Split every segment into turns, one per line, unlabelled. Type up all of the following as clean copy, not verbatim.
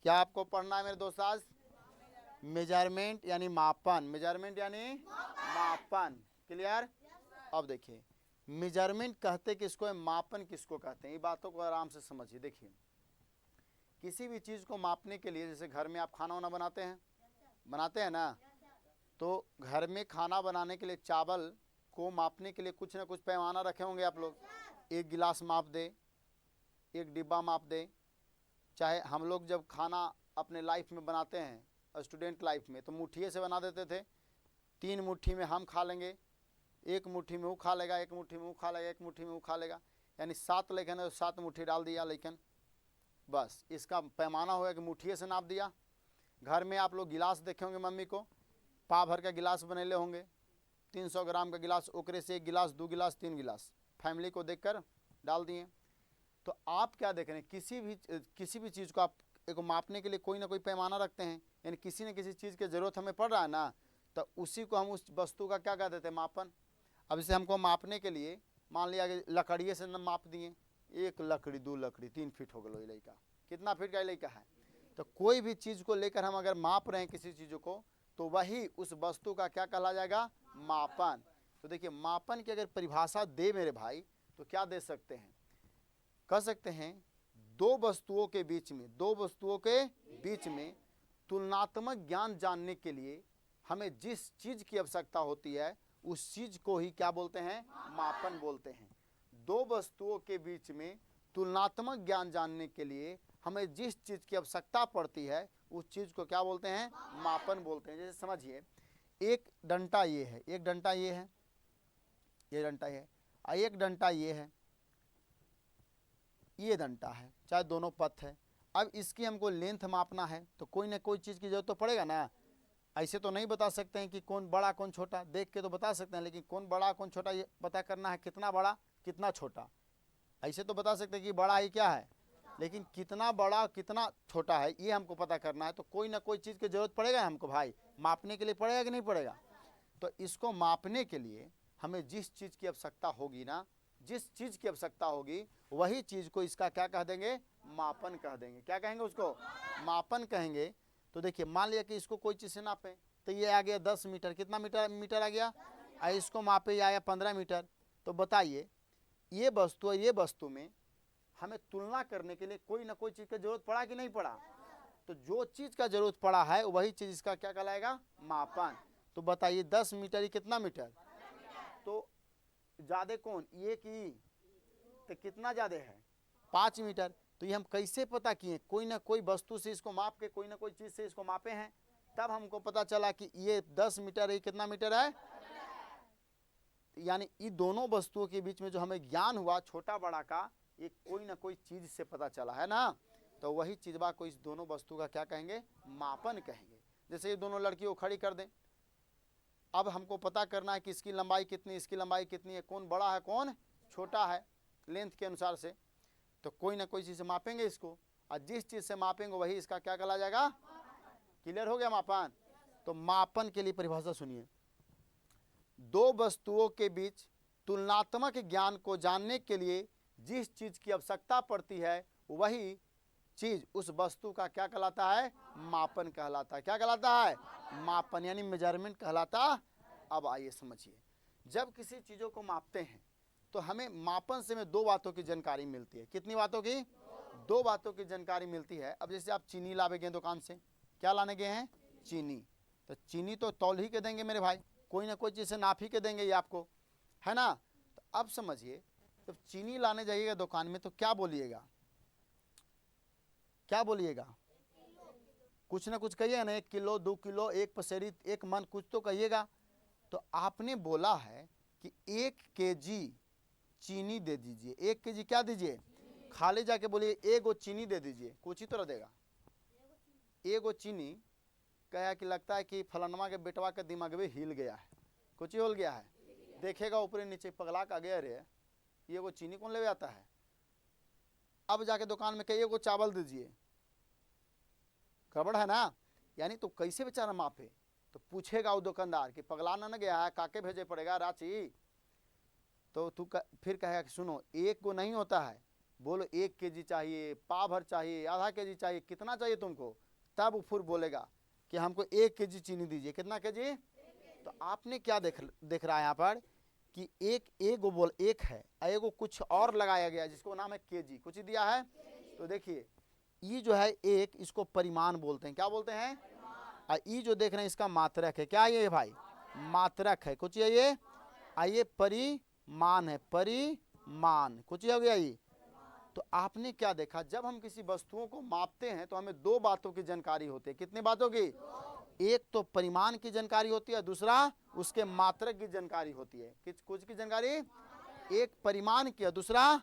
क्या आपको पढ़ना है मेरे दोस्त आज? मेजरमेंट यानी मापन, मेजरमेंट यानी मापन। क्लियर? अब देखिए मेजरमेंट कहते किसको है, मापन किसको कहते हैं, ये बातों को आराम से समझिए। देखिए किसी भी चीज़ को मापने के लिए, जैसे घर में आप खाना वाना बनाते हैं ना, तो घर में खाना बनाने के लिए चावल को मापने के लिए कुछ ना कुछ पैमाना रखे होंगे आप लोग। एक गिलास माप दे, एक डिब्बा माप दे। चाहे हम लोग जब खाना अपने लाइफ में बनाते हैं स्टूडेंट लाइफ में, तो मुट्ठिए से बना देते थे। 3 मुट्ठी में हम खा लेंगे, 1 मुट्ठी में वो खा लेगा, 1 मुट्ठी में वो खा लेगा, 1 मुट्ठी में वो खा लेगा, यानी 7 लेकिन है तो 7 मुट्ठी डाल दिया। लेकिन बस इसका पैमाना होगा कि मुट्ठिए से नाप दिया। घर में आप लोग गिलास देखे होंगे, मम्मी को पाव भर का गिलास बनेले होंगे, 300 ग्राम का गिलास, ओकरे से 1 गिलास, 2 गिलास, 3 गिलास फैमिली को देखकर डाल दिए। तो आप क्या देख रहे हैं, किसी भी चीज़ को आप एक मापने के लिए कोई ना कोई पैमाना रखते हैं, यानी किसी न किसी चीज़ की ज़रूरत हमें पड़ रहा है ना, तो उसी को हम उस वस्तु का क्या कह देते हैं, मापन। अब इसे हमको मापने के लिए मान लिया कि लकड़िए से न माप दिए, 1 लकड़ी 2 लकड़ी 3 फीट हो गया लड़का, कितना फीट का लड़का है। तो कोई भी चीज़ को लेकर हम अगर माप रहे हैं किसी चीज़ों को, तो वही उस वस्तु का क्या कहला जाएगा, मापन। तो देखिए मापन की अगर परिभाषा दे मेरे भाई, तो क्या दे सकते हैं, कह सकते हैं दो वस्तुओं के बीच में तुलनात्मक ज्ञान जानने के लिए हमें जिस चीज़ की आवश्यकता होती है उस चीज़ को ही क्या बोलते हैं, मापन बोलते हैं। दो वस्तुओं के बीच में तुलनात्मक ज्ञान जानने के लिए हमें जिस चीज़ की आवश्यकता पड़ती है उस चीज़ को क्या बोलते हैं, मापन बोलते हैं। जैसे समझिए एक डंडा ये है, एक डंडा ये है, ये डंडा है, एक डंडा ये है, ये डंडा है, चाहे दोनों पथ है। अब इसकी हमको लेंथ मापना है तो कोई ना कोई चीज़ की जरूरत तो पड़ेगा ना। ऐसे तो नहीं बता सकते हैं कि कौन बड़ा कौन छोटा, देख के तो बता सकते हैं, लेकिन कौन बड़ा कौन छोटा ये पता करना है, कितना बड़ा कितना छोटा। ऐसे तो बता सकते हैं कि बड़ा ही क्या है, लेकिन कितना बड़ा कितना छोटा है ये हमको पता करना है। तो कोई ना कोई चीज़ की जरूरत पड़ेगा हमको भाई, मापने के लिए पड़ेगा कि नहीं पड़ेगा। तो इसको मापने के लिए हमें जिस चीज़ की आवश्यकता होगी ना, जिस चीज़ की आवश्यकता होगी वही चीज़ को इसका क्या कह देंगे, मापन कह देंगे। क्या कहेंगे उसको, मापन कहेंगे। तो देखिए मान लिया कि इसको कोई चीज़ से नापें, तो ये आ गया 10 मीटर, कितना मीटर आ गया, और इसको मापे ये आया 15 मीटर। तो बताइए ये वस्तु में हमें तुलना करने के लिए कोई ना कोई चीज़ की जरूरत पड़ा कि नहीं पड़ा। तो जो चीज़ का जरूरत पड़ा है वही चीज़ इसका क्या कहलाएगा, मापन। तो बताइए 10 मीटर ये कितना मीटर, तो ज़्यादा कौन, ये की, तो कितना ज़्यादा है, 5 मीटर। तो ये हम कैसे पता किए, कोई ना कोई वस्तु से इसको माप के, कोई ना कोई चीज़ से इसको मापे हैं, तब हमको पता चला कि ये 10 मीटर है, कितना मीटर है। यानी इन दोनों वस्तुओं के बीच में जो हमें ज्ञान हुआ छोटा बड़ा का, ये कोई ना कोई चीज़ से पता चला है ना। तो वही चीज़बा को इस दोनों वस्तु का क्या कहेंगे, मापन कहेंगे। जैसे ये दोनों लड़कियों को खड़ी कर दें, अब हमको पता करना है कि इसकी लंबाई कितनी, इसकी लंबाई कितनी है, कौन बड़ा है कौन छोटा है लेंथ के अनुसार से। तो कोई ना कोई चीज़ से मापेंगे इसको, और जिस चीज़ से मापेंगे वही इसका क्या कहला जाएगा। क्लियर हो गया मापन। तो मापन के लिए परिभाषा सुनिए, दो वस्तुओं के बीच तुलनात्मक ज्ञान को जानने के लिए जिस चीज़ की आवश्यकता पड़ती है वही चीज़ उस वस्तु का क्या कहलाता है, मापन कहलाता है। क्या कहलाता है, मापन यानी मेजरमेंट कहलाता। अब आइए समझिए, जब किसी चीज़ों को मापते हैं तो हमें मापन से हमें 2 बातों की जानकारी मिलती है। कितनी बातों की, 2 बातों की जानकारी मिलती है। अब जैसे आप चीनी लावे गए दुकान से, क्या लाने गए हैं, चीनी। तो चीनी तो तौल ही के देंगे मेरे भाई, कोई ना कोई चीज़ से नाप ही के देंगे ये आपको, है ना। तो अब समझिए जब चीनी लाने जाइएगा दुकान में तो क्या बोलिएगा, क्या बोलिएगा, कुछ ना कुछ कहिएगा ना, 1 किलो 2 किलो 1 पसेरी 1 मन कुछ तो कहिएगा। तो आपने बोला है कि 1 केजी चीनी दे दीजिए, 1 केजी क्या दीजिए, खाली जाके बोलिए एगो चीनी दे दीजिए, कुछ ही तो देगा, एगो चीनी। कहा कि लगता है कि फलनवा के बेटवा का दिमाग भी हिल गया है, कुछ ही हो गया है, देखेगा ऊपर नीचे पगला का गया रे, ये वो चीनी कौन ले आता है। अब जाके दुकान में कहिए एगो चावल दीजिए, गड़बड़ है ना। यानी तो कैसे बेचारा मापे, तो पूछेगा वो दुकानदार कि पगला ना गया है, काके भेजे पड़ेगा रांची। तो फिर कहेगा कि सुनो 1 को नहीं होता है, बोलो 1 kg चाहिए, पाव भर चाहिए, आधा kg चाहिए, कितना चाहिए तुमको, तब फिर बोलेगा कि हमको 1 kg चीनी दीजिए। कितना kg? तो आपने क्या देख रहा है यहाँ पर कि एक बोल एक है, एगो कुछ और लगाया गया जिसको नाम है kg, कुछ ही दिया है। तो देखिए ये जो है एक, इसको परिमाण बोलते हैं। क्या बोलते हैं? और ये जो देख रहे हैं इसका मात्रक है। क्या ये भाई? मात्रक है। कुछ ये आइए परिमाण है, परिमाण कुछ हो गया ये। तो आपने क्या देखा, जब हम किसी वस्तुओं को मापते हैं तो हमें दो बातों की जानकारी होती है। कितनी बातों की? एक तो परिमाण की जानकारी होती है, दूसरा उसके मात्रक की जानकारी होती है। कुछ की जानकारी, एक परिमाण की, दूसरा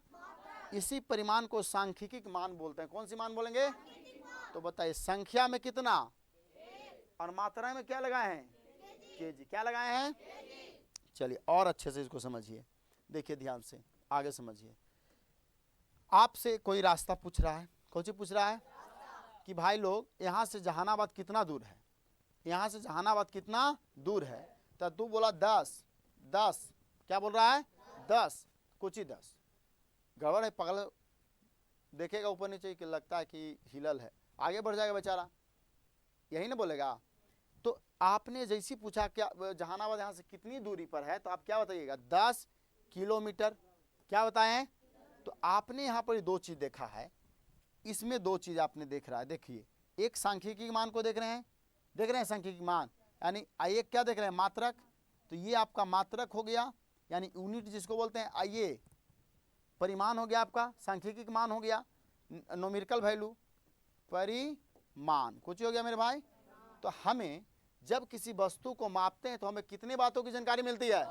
इसी परिमाण को सांख्यिकी मान बोलते हैं। कौन सी मान बोलेंगे? तो बताइए, संख्या में कितना और मात्रा में क्या लगाए हैं? केजी। क्या लगाए हैं? चलिए और अच्छे से इसको समझिए, देखिए ध्यान से आगे समझिए। आपसे कोई रास्ता पूछ रहा है, कौन सी पूछ रहा है कि भाई लोग यहाँ से जहानाबाद कितना दूर है, यहाँ से जहानाबाद कितना दूर है। तो तू बोला 10। क्या बोल रहा है? 10। कुछ ही 10। गड़बड़ है, पगल देखेगा ऊपर नीचे कि लगता है कि हिलल है, आगे बढ़ जाएगा बेचारा, यही ना बोलेगा। तो आपने जैसी पूछा क्या जहानाबाद यहाँ से कितनी दूरी पर है, तो आप क्या बताइएगा? 10 किलोमीटर। क्या बताएं? तो आपने यहाँ पर दो चीज देखा है, इसमें दो चीज आपने देख रहा है। देखिए, एक सांख्यिकी मान को देख रहे हैं सांख्यिकी मान, यानी एक क्या देख रहे हैं? मात्रक। तो ये आपका मात्रक हो गया, यानी यूनिट जिसको बोलते हैं। आइए परिमाण हो गया आपका, सांख्यिकी मान हो गया, नोमेरिकल वैल्यू, परिमाण कुछ हो गया मेरे भाई। तो हमें जब किसी वस्तु को मापते हैं तो हमें कितने बातों की जानकारी मिलती है?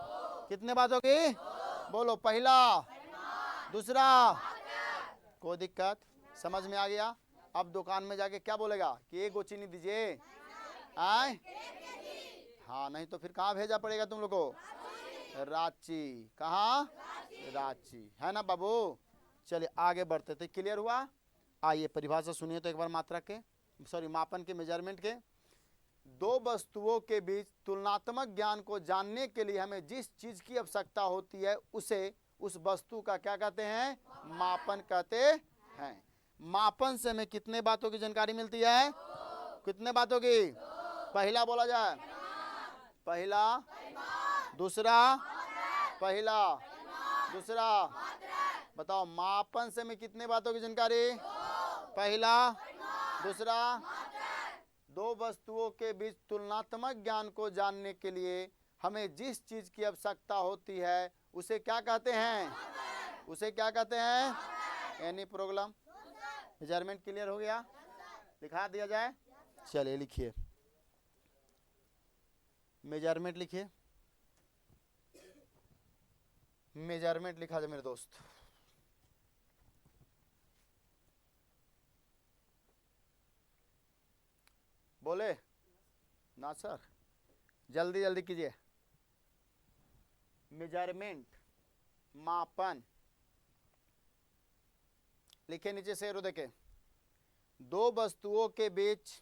कितने बातों की? बोलो, पहला, दूसरा। कोई दिक्कत? समझ में आ गया? अब दुकान में जाके क्या बोलेगा कि एक गो चीनी दीजिए, आए? हाँ, नहीं तो फिर कहाँ भेजा पड़ेगा तुम लोग को? रांची। कहाँ? रांची, है ना बाबू। चलिए आगे बढ़ते थे। क्लियर हुआ? आइए परिभाषा सुनिए तो एक बार मात्रा के, सॉरी मापन के, मेजरमेंट के। दो वस्तुओं के बीच तुलनात्मक ज्ञान को जानने के लिए हमें जिस चीज की आवश्यकता होती है उसे उस वस्तु का क्या कहते हैं? मापन कहते हैं। मापन से हमें कितने बातों की जानकारी मिलती है? कितने बातों की? पहला बोला जाए, पहला, दूसरा, पहला, दूसरा। बताओ, मापन से हमें कितने बातों की जानकारी? पहला, दूसरा। दो वस्तुओं के बीच तुलनात्मक ज्ञान को जानने के लिए हमें जिस चीज की आवश्यकता होती है उसे क्या कहते हैं? उसे क्या कहते हैं? Any problem? मेजरमेंट क्लियर हो गया? दिखा दिया जाए? चलिए लिखिए, मेजरमेंट लिखिए। मेजरमेंट लिखा जाए मेरे दोस्त। बोले ना सर, जल्दी जल्दी कीजिए। मेजरमेंट, मापन लिखे नीचे से, रो देखे। दो वस्तुओं के बीच,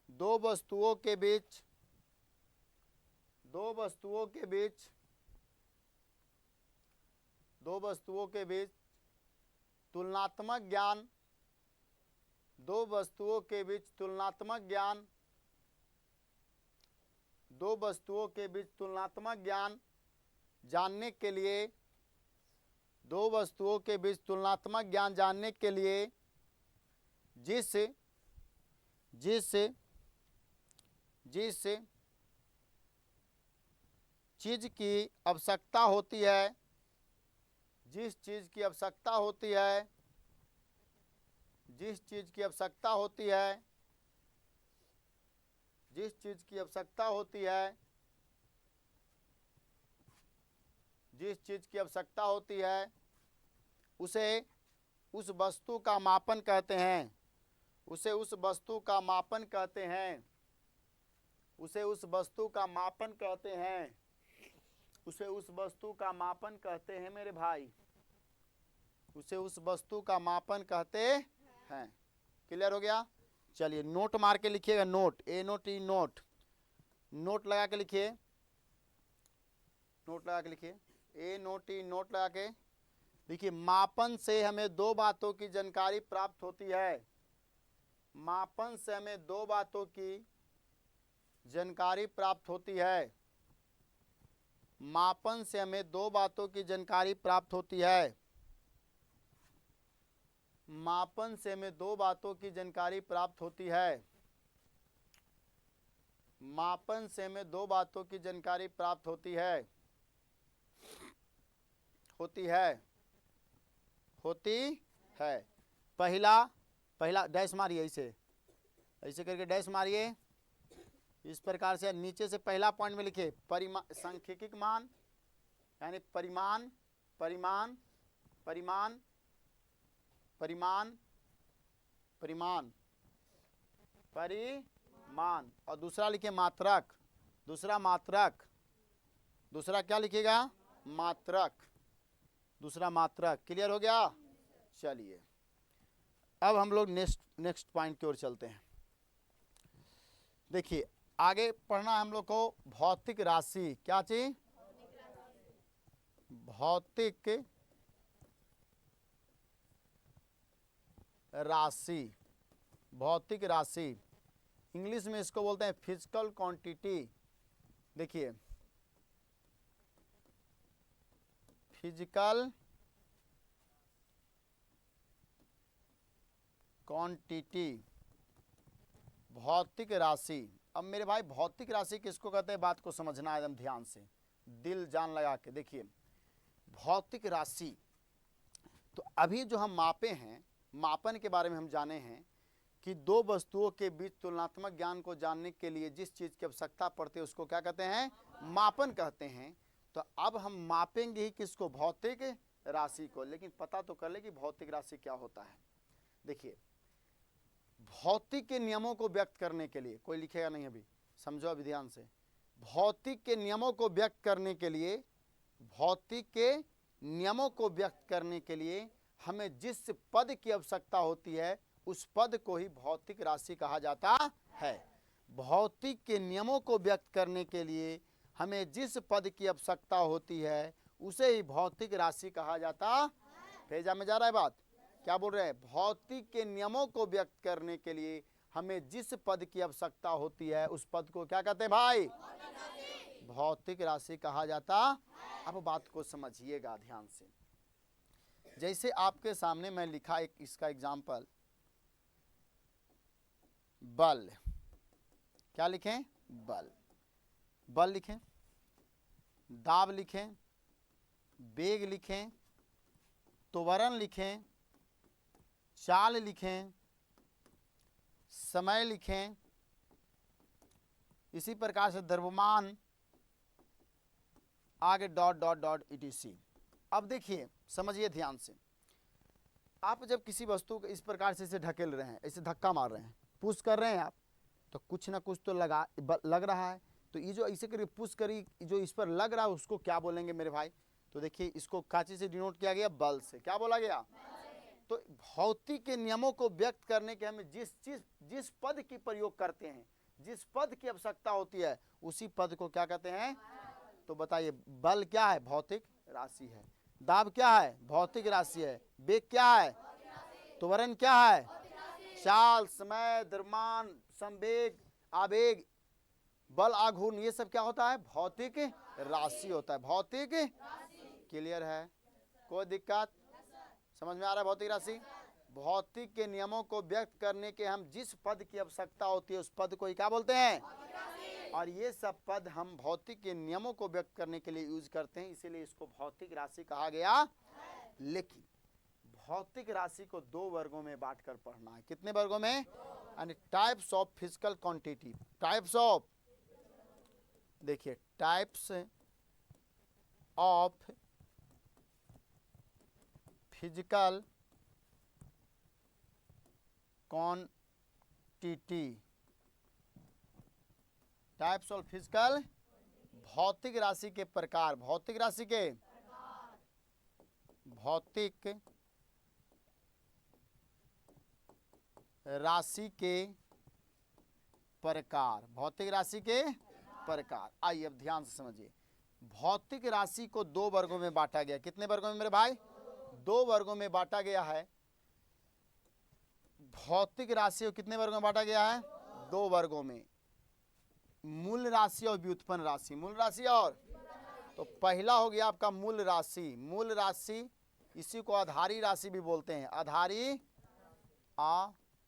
दो वस्तुओं के बीच, दो वस्तुओं के बीच, दो वस्तुओं के बीच तुलनात्मक ज्ञान, दो वस्तुओं के बीच तुलनात्मक ज्ञान, दो वस्तुओं के बीच तुलनात्मक ज्ञान जानने के लिए, दो वस्तुओं के बीच तुलनात्मक ज्ञान जानने के लिए जिस जिस जिस चीज की आवश्यकता होती है, जिस चीज की आवश्यकता होती है, जिस चीज की आवश्यकता होती है, जिस चीज की आवश्यकता होती है, जिस चीज की आवश्यकता होती है उसे उस वस्तु का मापन कहते हैं। उसे उस वस्तु का मापन कहते हैं। उसे उस वस्तु का मापन कहते हैं। उसे उस वस्तु का मापन कहते हैं मेरे भाई। उसे उस वस्तु का मापन कहते हैं। क्लियर हो गया? चलिए नोट मार के लिखिएगा, नोट, ए नोट ई नोट, नोट लगा के लिखिए, नोट लगा के लिखिए, ए नोट ई नोट लगा के देखिए, मापन से हमें दो बातों की जानकारी प्राप्त होती है। मापन से हमें दो बातों की जानकारी प्राप्त होती है। मापन से हमें दो बातों की जानकारी प्राप्त होती है। मापन से हमें दो बातों की जानकारी प्राप्त होती है। मापन से हमें दो बातों की जानकारी प्राप्त होती है। होती है। होती है। पहला डैश मारिए, ऐसे ऐसे करके डैश मारिए। इस प्रकार से नीचे से पहला पॉइंट में लिखे सांख्यिकी मान यानी परिमाण परिमाण परिमाण परिमाण परिमाण परिमाण, और दूसरा लिखे मात्रक। दूसरा मात्रक। दूसरा क्या लिखेगा? मात्रक। दूसरा मात्रक। क्लियर हो गया? चलिए अब हम लोग नेक्स्ट पॉइंट की ओर चलते हैं। देखिए, आगे पढ़ना है हम लोग को भौतिक राशि। क्या चीज? भौतिक राशि। भौतिक राशि इंग्लिश में इसको बोलते हैं फिजिकल क्वांटिटी। देखिए, फिजिकल क्वांटिटी, भौतिक राशि। अब मेरे भाई, भौतिक राशि किसको कहते हैं? बात को समझना है एकदम ध्यान से, दिल जान लगा के। देखिए, भौतिक राशि तो अभी जो हम मापे हैं, मापन के बारे में हम जाने हैं कि दो वस्तुओं के बीच तुलनात्मक ज्ञान को जानने के लिए जिस चीज़ की आवश्यकता पड़ती है उसको क्या कहते हैं? मापन कहते हैं। तो अब हम मापेंगे ही किसको? भौतिक राशि को। लेकिन पता तो कर ले कि भौतिक राशि क्या होता है। देखिए, भौतिक के नियमों को व्यक्त करने के लिए, कोई लिखेगा नहीं अभी, समझो अभी ध्यान से। भौतिक के नियमों को व्यक्त करने के लिए, भौतिक के नियमों को व्यक्त करने के लिए हमें जिस पद की आवश्यकता होती है उस पद को ही भौतिक राशि कहा जाता है। भौतिक के नियमों को व्यक्त करने के लिए हमें जिस पद की आवश्यकता होती है उसे ही भौतिक राशि कहा जाता। भेजा में जा रहा है बात? क्या बोल रहे हैं? भौतिक के नियमों को व्यक्त करने के लिए हमें जिस पद की आवश्यकता होती है उस पद को क्या कहते हैं भाई? भौतिक राशि कहा जाता। अब बात को समझिएगा ध्यान से। जैसे आपके सामने मैं लिखा एक इसका एग्जाम्पल, बल। क्या लिखें? बल। बल लिखें, दाब लिखें, वेग लिखें, त्वरण लिखें, चाल लिखें, समय लिखें, इसी प्रकार से द्रव्यमान, आगे डॉट डॉट डॉट etc। अब देखिए, समझिए ध्यान से। आप जब किसी वस्तु को इस प्रकार से इसे ढकेल रहे हैं, ऐसे धक्का मार रहे हैं, पुश कर रहे हैं आप, तो कुछ ना कुछ तो लग रहा है। तो ये जो ऐसे करके पुश करी, जो इस पर लग रहा है उसको क्या बोलेंगे मेरे भाई? तो देखिए, इसको काची से डिनोट किया गया? बल से। क्या बोला गया? तो भौतिक के नियमों को व्यक्त करने के हमें जिस पद की प्रयोग करते हैं, जिस पद की आवश्यकता होती है उसी पद को क्या कहते हैं? तो बताइए, बल क्या है? भौतिक राशि है। दाब क्या है? भौतिक राशि है। वेग क्या है? त्वरण क्या है? चाल, समय, द्रव्यमान, संवेग, आवेग, बल, आघूर्ण, ये सब क्या होता है? भौतिक राशि होता है। भौतिक। क्लियर है? कोई दिक्कत? समझ में आ रहा है? भौतिक राशि। भौतिक के नियमों को व्यक्त करने के हम जिस पद की आवश्यकता होती है उस पद को ही क्या बोलते हैं? और ये सब पद हम भौतिक के नियमों को व्यक्त करने के लिए यूज करते हैं, इसीलिए इसको भौतिक राशि कहा गया। लेकिन भौतिक राशि को दो वर्गों में बांटकर पढ़ना है। कितने वर्गों में? यानी types of physical quantity. Types of, देखिए, types of physical quantity. Types of physical, भौतिक राशि के प्रकार। भौतिक राशि के भौतिक राशि के प्रकार। भौतिक राशि के प्रकार। आइए अब ध्यान से समझिए। भौतिक राशि को दो वर्गों में बांटा गया। कितने वर्गों में मेरे भाई? दो वर्गों में बांटा गया है। भौतिक राशि को कितने वर्गों में बांटा गया है? दो वर्गों में, मूल राशि और व्युत्पन्न राशि। मूल राशि और, तो पहला हो गया आपका मूल राशि। मूल राशि, इसी को आधारी राशि भी बोलते हैं। आधारी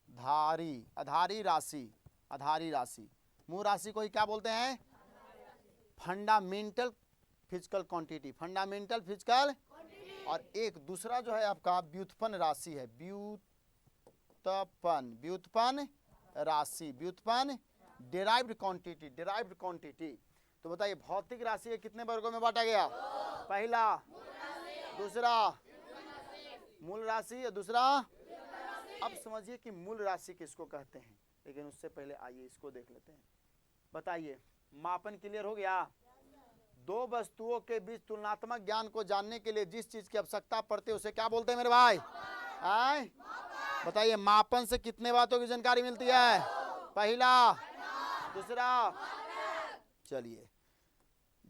राशि। आधारी राशि, मूल राशि को ही क्या बोलते हैं? Fundamental physical quantity. Fundamental physical. और एक दूसरा जो है आपका व्युत्पन्न राशि है। व्युत्पन्न राशि, व्युत्पन्न डिराइव्ड क्वांटिटी। Derived quantity. तो बताइए भौतिक राशि के कितने वर्गों में बांटा गया? पहला, दूसरा मूल राशि और दूसरा। अब समझिए कि मूल राशि किसको कहते हैं, लेकिन उससे पहले आइए इसको देख लेते हैं। बताइए, मापन क्लियर हो गया? दो वस्तुओं के बीच तुलनात्मक ज्ञान को जानने के लिए जिस चीज की आवश्यकता पड़ती है उसे क्या बोलते हैं मेरे भाई? आए बताइए, मापन से कितने बातों की जानकारी मिलती है? पहला, दूसरा। चलिए,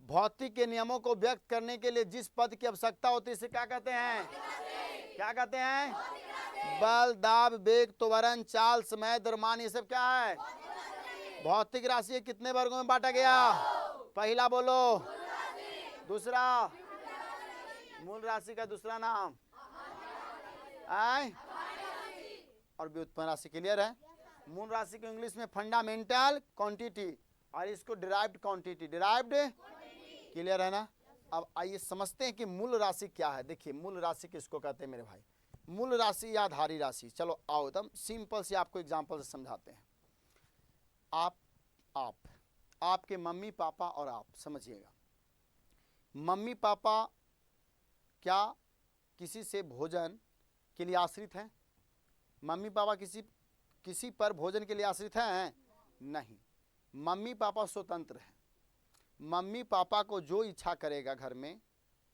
भौतिक के नियमों को व्यक्त करने के लिए जिस पद की आवश्यकता होती है इसे क्या कहते हैं? क्या कहते हैं? बल, दाब, वेग, त्वरण, चाल, समय, द्रव्यमान, ये सब क्या है? भौतिक राशि कितने वर्गों में बांटा गया? पहला बोलो, दूसरा। मूल राशि का दूसरा नाम आए, और व्युत्पन्न राशि क्लियर है? मूल राशि को इंग्लिश में फंडामेंटल क्वांटिटी और इसको डिराइव्ड क्वांटिटी। डिराइव्ड क्लियर है ना? अब आइए समझते हैं कि मूल राशि क्या है। देखिए, मूल राशि किसको कहते हैं मेरे भाई? मूल राशि या आधारी राशि। चलो आओ एकदम सिंपल से आपको एग्जांपल से समझाते हैं। आपके मम्मी पापा और आप समझिएगा। मम्मी पापा क्या किसी से भोजन के लिए आश्रित हैं? मम्मी पापा किसी पर भोजन के लिए आश्रित हैं? नहीं। मम्मी पापा स्वतंत्र हैं। मम्मी पापा को जो इच्छा करेगा घर में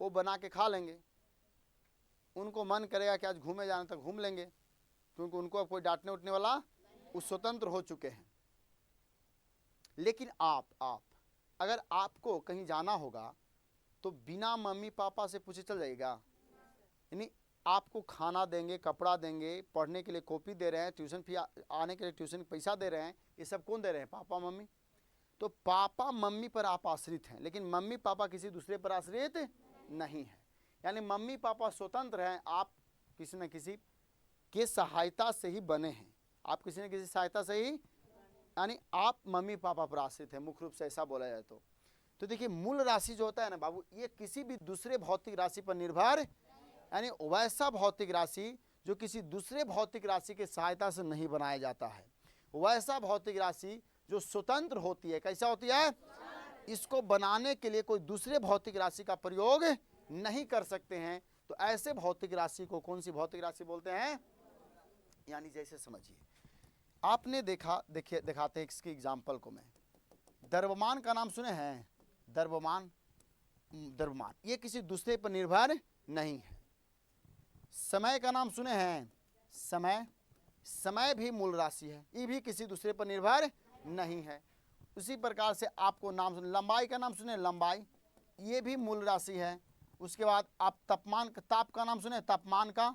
वो बना के खा लेंगे। उनको मन करेगा कि आज घूमे जाने तक घूम लेंगे, क्योंकि उनको अब कोई डांटने उठने वाला, वो स्वतंत्र हो चुके हैं। लेकिन आप अगर आपको कहीं जाना होगा तो बिना मम्मी पापा से पूछे चल जाएगा? यानी आपको खाना देंगे, कपड़ा देंगे, पढ़ने के लिए कॉपी दे रहे हैं, ट्यूशन फी आने के लिए ट्यूशन पैसा दे रहे हैं, ये सब कौन दे रहे हैं? Papa mummy. तो पापा मम्मी पर आप आश्रित हैं, लेकिन मम्मी पापा किसी दूसरे पर आश्रित नहीं है। यानी मम्मी पापा स्वतंत्र हैं, आप किसी न किसी के सहायता से ही बने हैं। आप किसी न किसी सहायता से ही, यानी आप मम्मी पापा पर आश्रित हैं, मुख्य रूप से ऐसा बोला जाए तो देखिए, मूल राशि जो होता है ना बाबू, ये किसी भी दूसरे भौतिक राशि पर निर्भर, यानी वैसा भौतिक राशि जो किसी दूसरे भौतिक राशि के सहायता से नहीं बनाया जाता है, वैसा भौतिक राशि जो स्वतंत्र होती है। कैसा होती है? इसको बनाने के लिए कोई दूसरे भौतिक राशि का प्रयोग नहीं कर सकते हैं। तो ऐसे भौतिक राशि को कौन सी भौतिक राशि बोलते हैं? यानी जैसे समझिए, आपने देखा, देखिए दिखाते हैं इसकी एग्जाम्पल को मैं। द्रव्यमान का नाम सुने हैं? द्रव्यमान ये किसी दूसरे पर निर्भर नहीं है। समय का नाम सुने हैं? समय भी मूल राशि है, ये भी किसी दूसरे पर निर्भर नहीं है। उसी प्रकार से आपको नाम सुने, लंबाई का नाम सुने? लंबाई ये भी मूल राशि है। उसके बाद आप ताप का नाम सुने? तापमान का।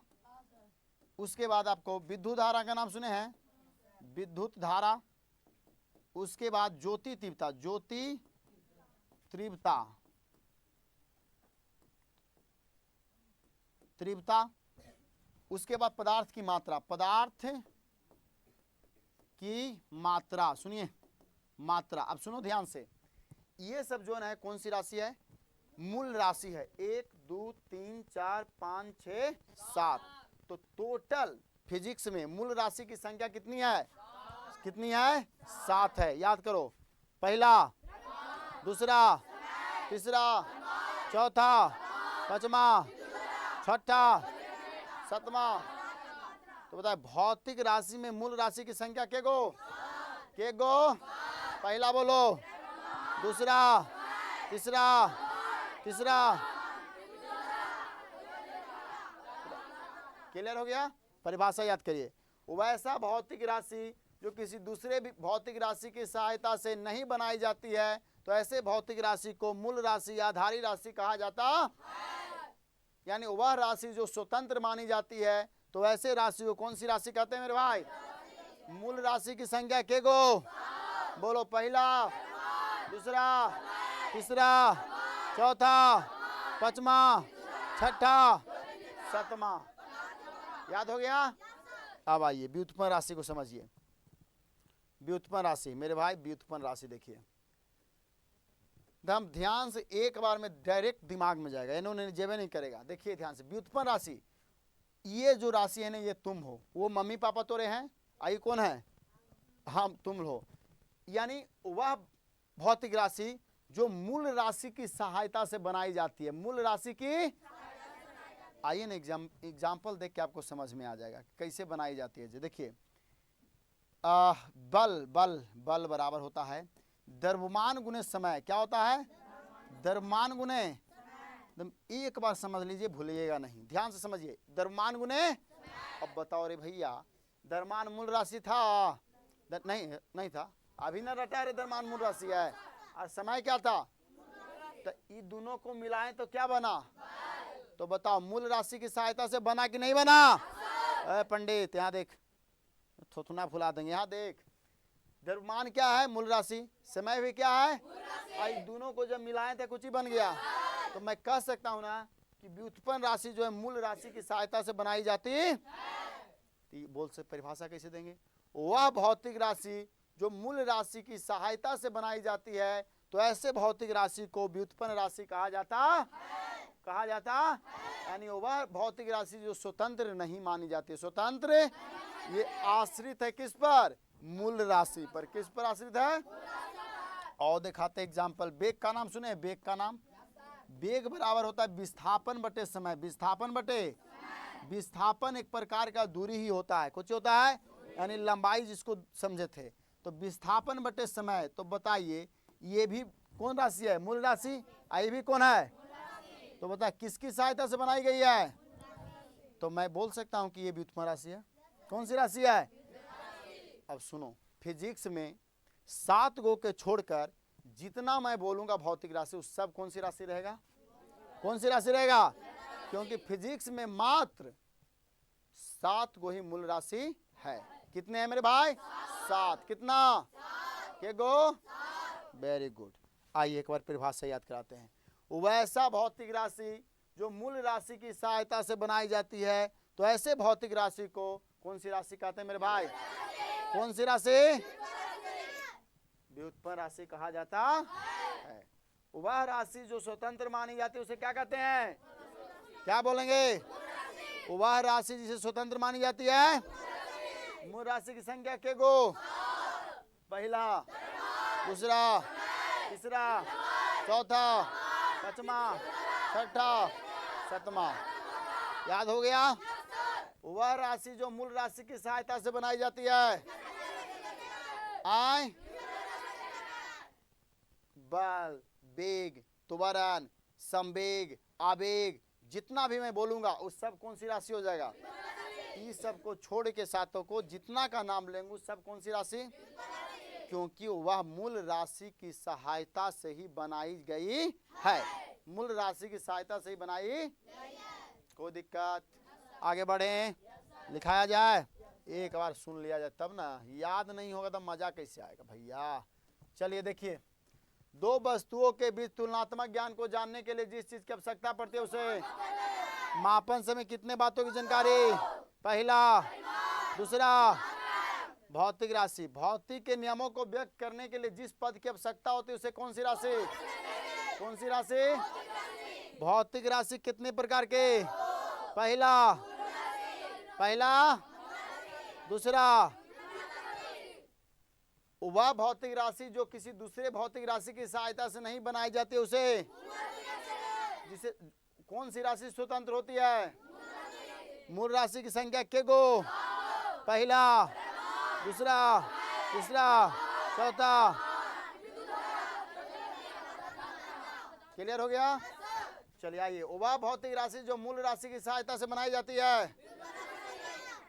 उसके बाद आपको विद्युत धारा का नाम सुने हैं? विद्युत धारा। उसके बाद ज्योति तीव्रता। उसके बाद पदार्थ की मात्रा, सुनिए मात्रा। अब सुनो ध्यान से, ये सब जो है कौन सी राशि है? मूल राशि है। 1 2 3 4 5 6 7। तो टोटल फिजिक्स में मूल राशि की संख्या कितनी है? 7 है। याद करो, पहला, दूसरा, तीसरा, चौथा, पांचवा, छठा, सातवां। तो बताए भौतिक राशि में मूल राशि की संख्या के गो? पहला बोलो, दूसरा, तीसरा। क्लियर हो गया? परिभाषा याद करिए, वैसा भौतिक राशि जो किसी दूसरे भौतिक राशि की सहायता से नहीं बनाई जाती है, तो ऐसे भौतिक राशि को मूल राशि या आधारी राशि कहा जाता। यानी वह राशि जो स्वतंत्र मानी जाती है, तो ऐसे राशि को कौन सी राशि कहते हैं मेरे भाई? मूल राशि की संख्या के गो? बोलो, पहला, दूसरा, तीसरा, चौथा, पांचवा, छठा, सातवां। याद हो गया? अब आइए व्युत्पन्न राशि को समझिए। व्युत्पन्न राशि मेरे भाई, व्युत्पन्न राशि देखिए, हम ध्यान से एक बार में डायरेक्ट दिमाग में जाएगा, इन्होंने जेबे नहीं करेगा। देखिए ध्यान से, व्युत्पन्न राशि, ये जो राशि है ना, ये तुम हो, वो मम्मी पापा तोरे हैं, आई कौन है? हम, तुम हो। यानी वह भौतिक राशि जो मूल राशि की सहायता से बनाई जाती है। मूल राशि की, आइए ना एग्जाम्पल देख के आपको समझ में आ जाएगा कैसे बनाई जाती है। देखिए, बल बल बल बराबर होता है द्रव्यमान गुने समय। क्या होता है? द्रव्यमान गुने, एक बार समझ लीजिए, भूलिएगा नहीं, ध्यान से समझिए, द्रव्यमान गुने। अब बताओ रे भैया, द्रव्यमान मूल राशि था? नहीं था, अभी ना रटा रे, द्रव्यमान मूल राशि है, और समय क्या था? तो ये दोनों को मिलाएं तो क्या बना? तो बताओ, मूल राशि की सहायता से बना कि नहीं बना? पंडित यहाँ देख, थोथुना फुला देंगे, यहाँ देख, द्रव्यमान क्या है? मूल राशि। समय भी क्या है? और दोनों को जब मिलाएं तो कुछ ही बन गया। तो मैं कह सकता हूं ना कि व्युत्पन्न राशि जो है मूल राशि की सहायता से बनाई जाती है। बोल से परिभाषा कैसे देंगे? वह भौतिक राशि जो मूल राशि की सहायता से बनाई जाती है, तो ऐसे भौतिक राशि को व्युत्पन्न राशि कहा जाता। यानी वह भौतिक राशि जो स्वतंत्र नहीं मानी जाती है। स्वतंत्र, ये आश्रित है किस पर? मूल राशि पर। किस पर आश्रित है? और दिखाते एग्जाम्पल। वेग का नाम सुने? वेग का नाम, वेग बराबर होता है विस्थापन बटे समय। विस्थापन एक प्रकार का दूरी ही होता है, कुछ होता है, यानी लंबाई जिसको समझे थे। तो विस्थापन बटे समय, तो बताइए ये भी कौन राशि है? मूल राशि। ये भी कौन है? तो बता किसकी सहायता से बनाई गई है? तो मैं बोल सकता हूं कि ये व्युत्पन्न राशि है। कौन सी राशि है? अब सुनो, फिजिक्स में 7 गो के छोड़कर जितना मैं बोलूंगा भौतिक राशि, उस सब कौन सी राशि रहेगा? कौन सी राशि रहेगा? क्योंकि फिजिक्स में मात्र 7 गो ही मूल राशि है। कितने हैं मेरे भाई? 7। कितना? के गो? Very good. आइए एक बार परिभाषा याद कराते हैं। वैसा भौतिक राशि जो मूल राशि की सहायता से बनाई जाती है, तो ऐसे भौतिक राशि को कौन सी राशि कहते हैं मेरे भाई? कौन सी राशि? व्युत्पन्न राशि कहा जाता है। वह राशि जो स्वतंत्र मानी जाती है उसे क्या कहते हैं? क्या बोलेंगे? वह राशि जिसे स्वतंत्र मानी जाती है। मूल राशि की संख्या के गो? पहला, दूसरा, तीसरा, चौथा, पांचवा, छठा, सातवां। याद हो गया? वह राशि जो मूल राशि की सहायता से बनाई जाती है। बल, वेग, त्वरण, संवेग, आवेग, जितना भी मैं बोलूंगा उस सब कौन सी राशि हो जाएगा? इस सब को छोड़ के सातों को जितना का नाम लेंगे उस सब कौन सी राशि? क्योंकि वह मूल राशि की सहायता से ही बनाई गई है। मूल राशि की सहायता से ही बनाई। कोई दिक्कत? आगे बढ़े, लिखाया जाए, एक बार सुन लिया जाए तब ना। याद नहीं होगा तो मजा कैसे आएगा भैया? चलिए देखिए, दो वस्तुओं के बीच तुलनात्मक ज्ञान को जानने के लिए जिस चीज की आवश्यकता पड़ती है उसे मापन समय कितने बातों की जानकारी? पहला, दूसरा, भौतिक राशि। भौतिक के नियमों को व्यक्त करने के लिए जिस पद की आवश्यकता होती है उसे कौन सी राशि? कौन सी राशि? भौतिक राशि कितने प्रकार के? पहला, दूसरा। वह भौतिक राशि जो किसी दूसरे भौतिक राशि की सहायता से नहीं बनाई जाती उसे, जिसे कौन सी राशि स्वतंत्र होती है? मूल राशि की संख्या के गो? पहला, दूसरा, तीसरा, चौथा। क्लियर हो गया? चलिए आइए, वह भौतिक राशि जो मूल राशि की सहायता से बनाई जाती है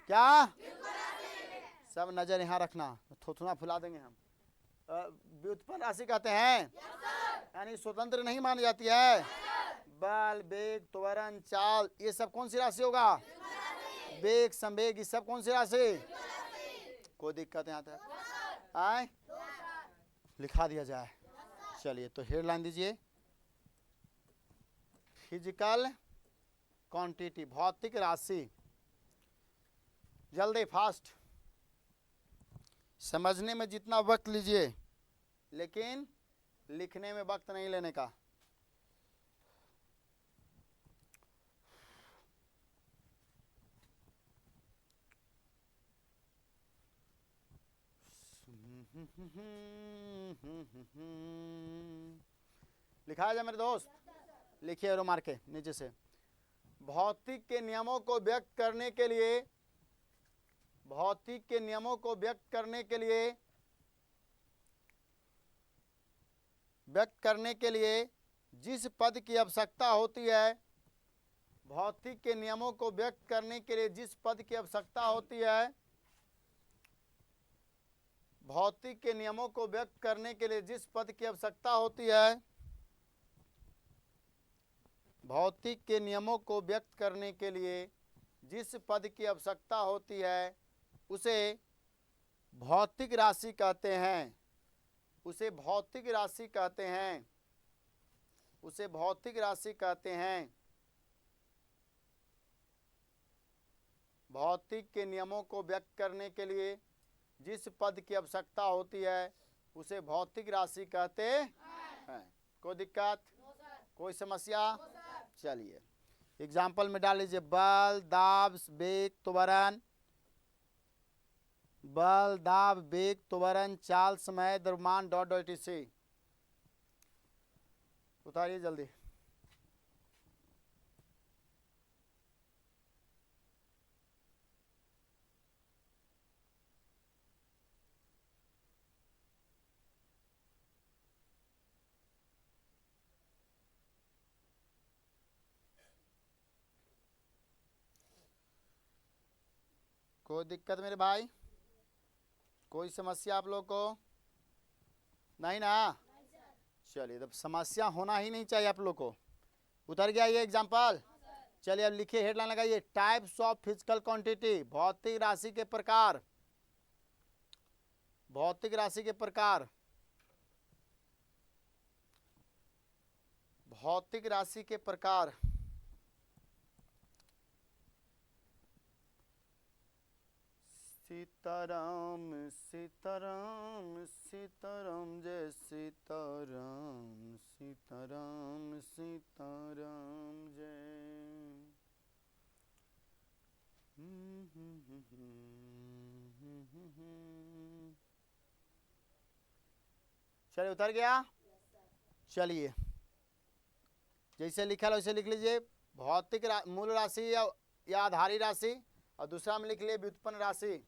क्या? सब नजर यहाँ रखना, थोथुना फुला देंगे हम। व्युत्पन्न राशि कहते हैं, यानी स्वतंत्र नहीं मानी जाती है, बल, वेग, त्वरण, चाल, ये सब कौन सी राशि होगा? वेग, संवेग, ये सब कौन सी राशि? कोई दिक्कत यहाँ तक आए? लिखा दिया जाए। चलिए तो हेडलाइन दीजिए, फिजिकल क्वांटिटी, भौतिक राशि। जल्दी फास्ट, समझने में जितना वक्त लीजिए, लेकिन लिखने में वक्त नहीं लेने का। लिखा जाए मेरे दोस्त, लिखिए एरो मार के नीचे से। भौतिक के नियमों को व्यक्त करने के लिए, भौतिक के नियमों को व्यक्त करने के लिए, व्यक्त करने के लिए जिस पद की आवश्यकता होती है, भौतिक के नियमों को व्यक्त करने के लिए जिस पद की आवश्यकता होती है, भौतिक के नियमों को व्यक्त करने के लिए जिस पद की आवश्यकता होती है, भौतिक के नियमों को व्यक्त करने के लिए जिस पद की आवश्यकता होती है, उसे भौतिक राशि कहते हैं। उसे भौतिक राशि कहते हैं। उसे भौतिक राशि कहते हैं। भौतिक के नियमों को व्यक्त करने के लिए जिस पद की आवश्यकता होती है, उसे भौतिक राशि कहते हैं। कोई दिक्कत, कोई समस्या? चलिए एग्जाम्पल में डाल लीजिए, बल, दाब, वेग, त्वरण, बल, दाब, वेग, त्वरण, चाल, समय, द्रव्यमान, डॉट डॉट etc। उतारिए जल्दी। कोई दिक्कत मेरे भाई, कोई समस्या आप लोग को? नहीं ना? चलिए, तब समस्या होना ही नहीं चाहिए आप लोग को। उतर गया ये एग्जाम्पल? चलिए अब लिखिए, हेडलाइन लगाइए, टाइप्स ऑफ फिजिकल क्वांटिटी, भौतिक राशि के प्रकार। भौतिक राशि के प्रकार, भौतिक राशि के प्रकार। सीताराम सीताराम सीताराम जय सीताराम, सीताराम सीताराम जय। चलिए उतर गया? चलिए जैसे लिखा वैसे लिख लीजिए, भौतिक मूल राशि या आधारी राशि, और दूसरा में लिख लिए व्युत्पन्न राशि।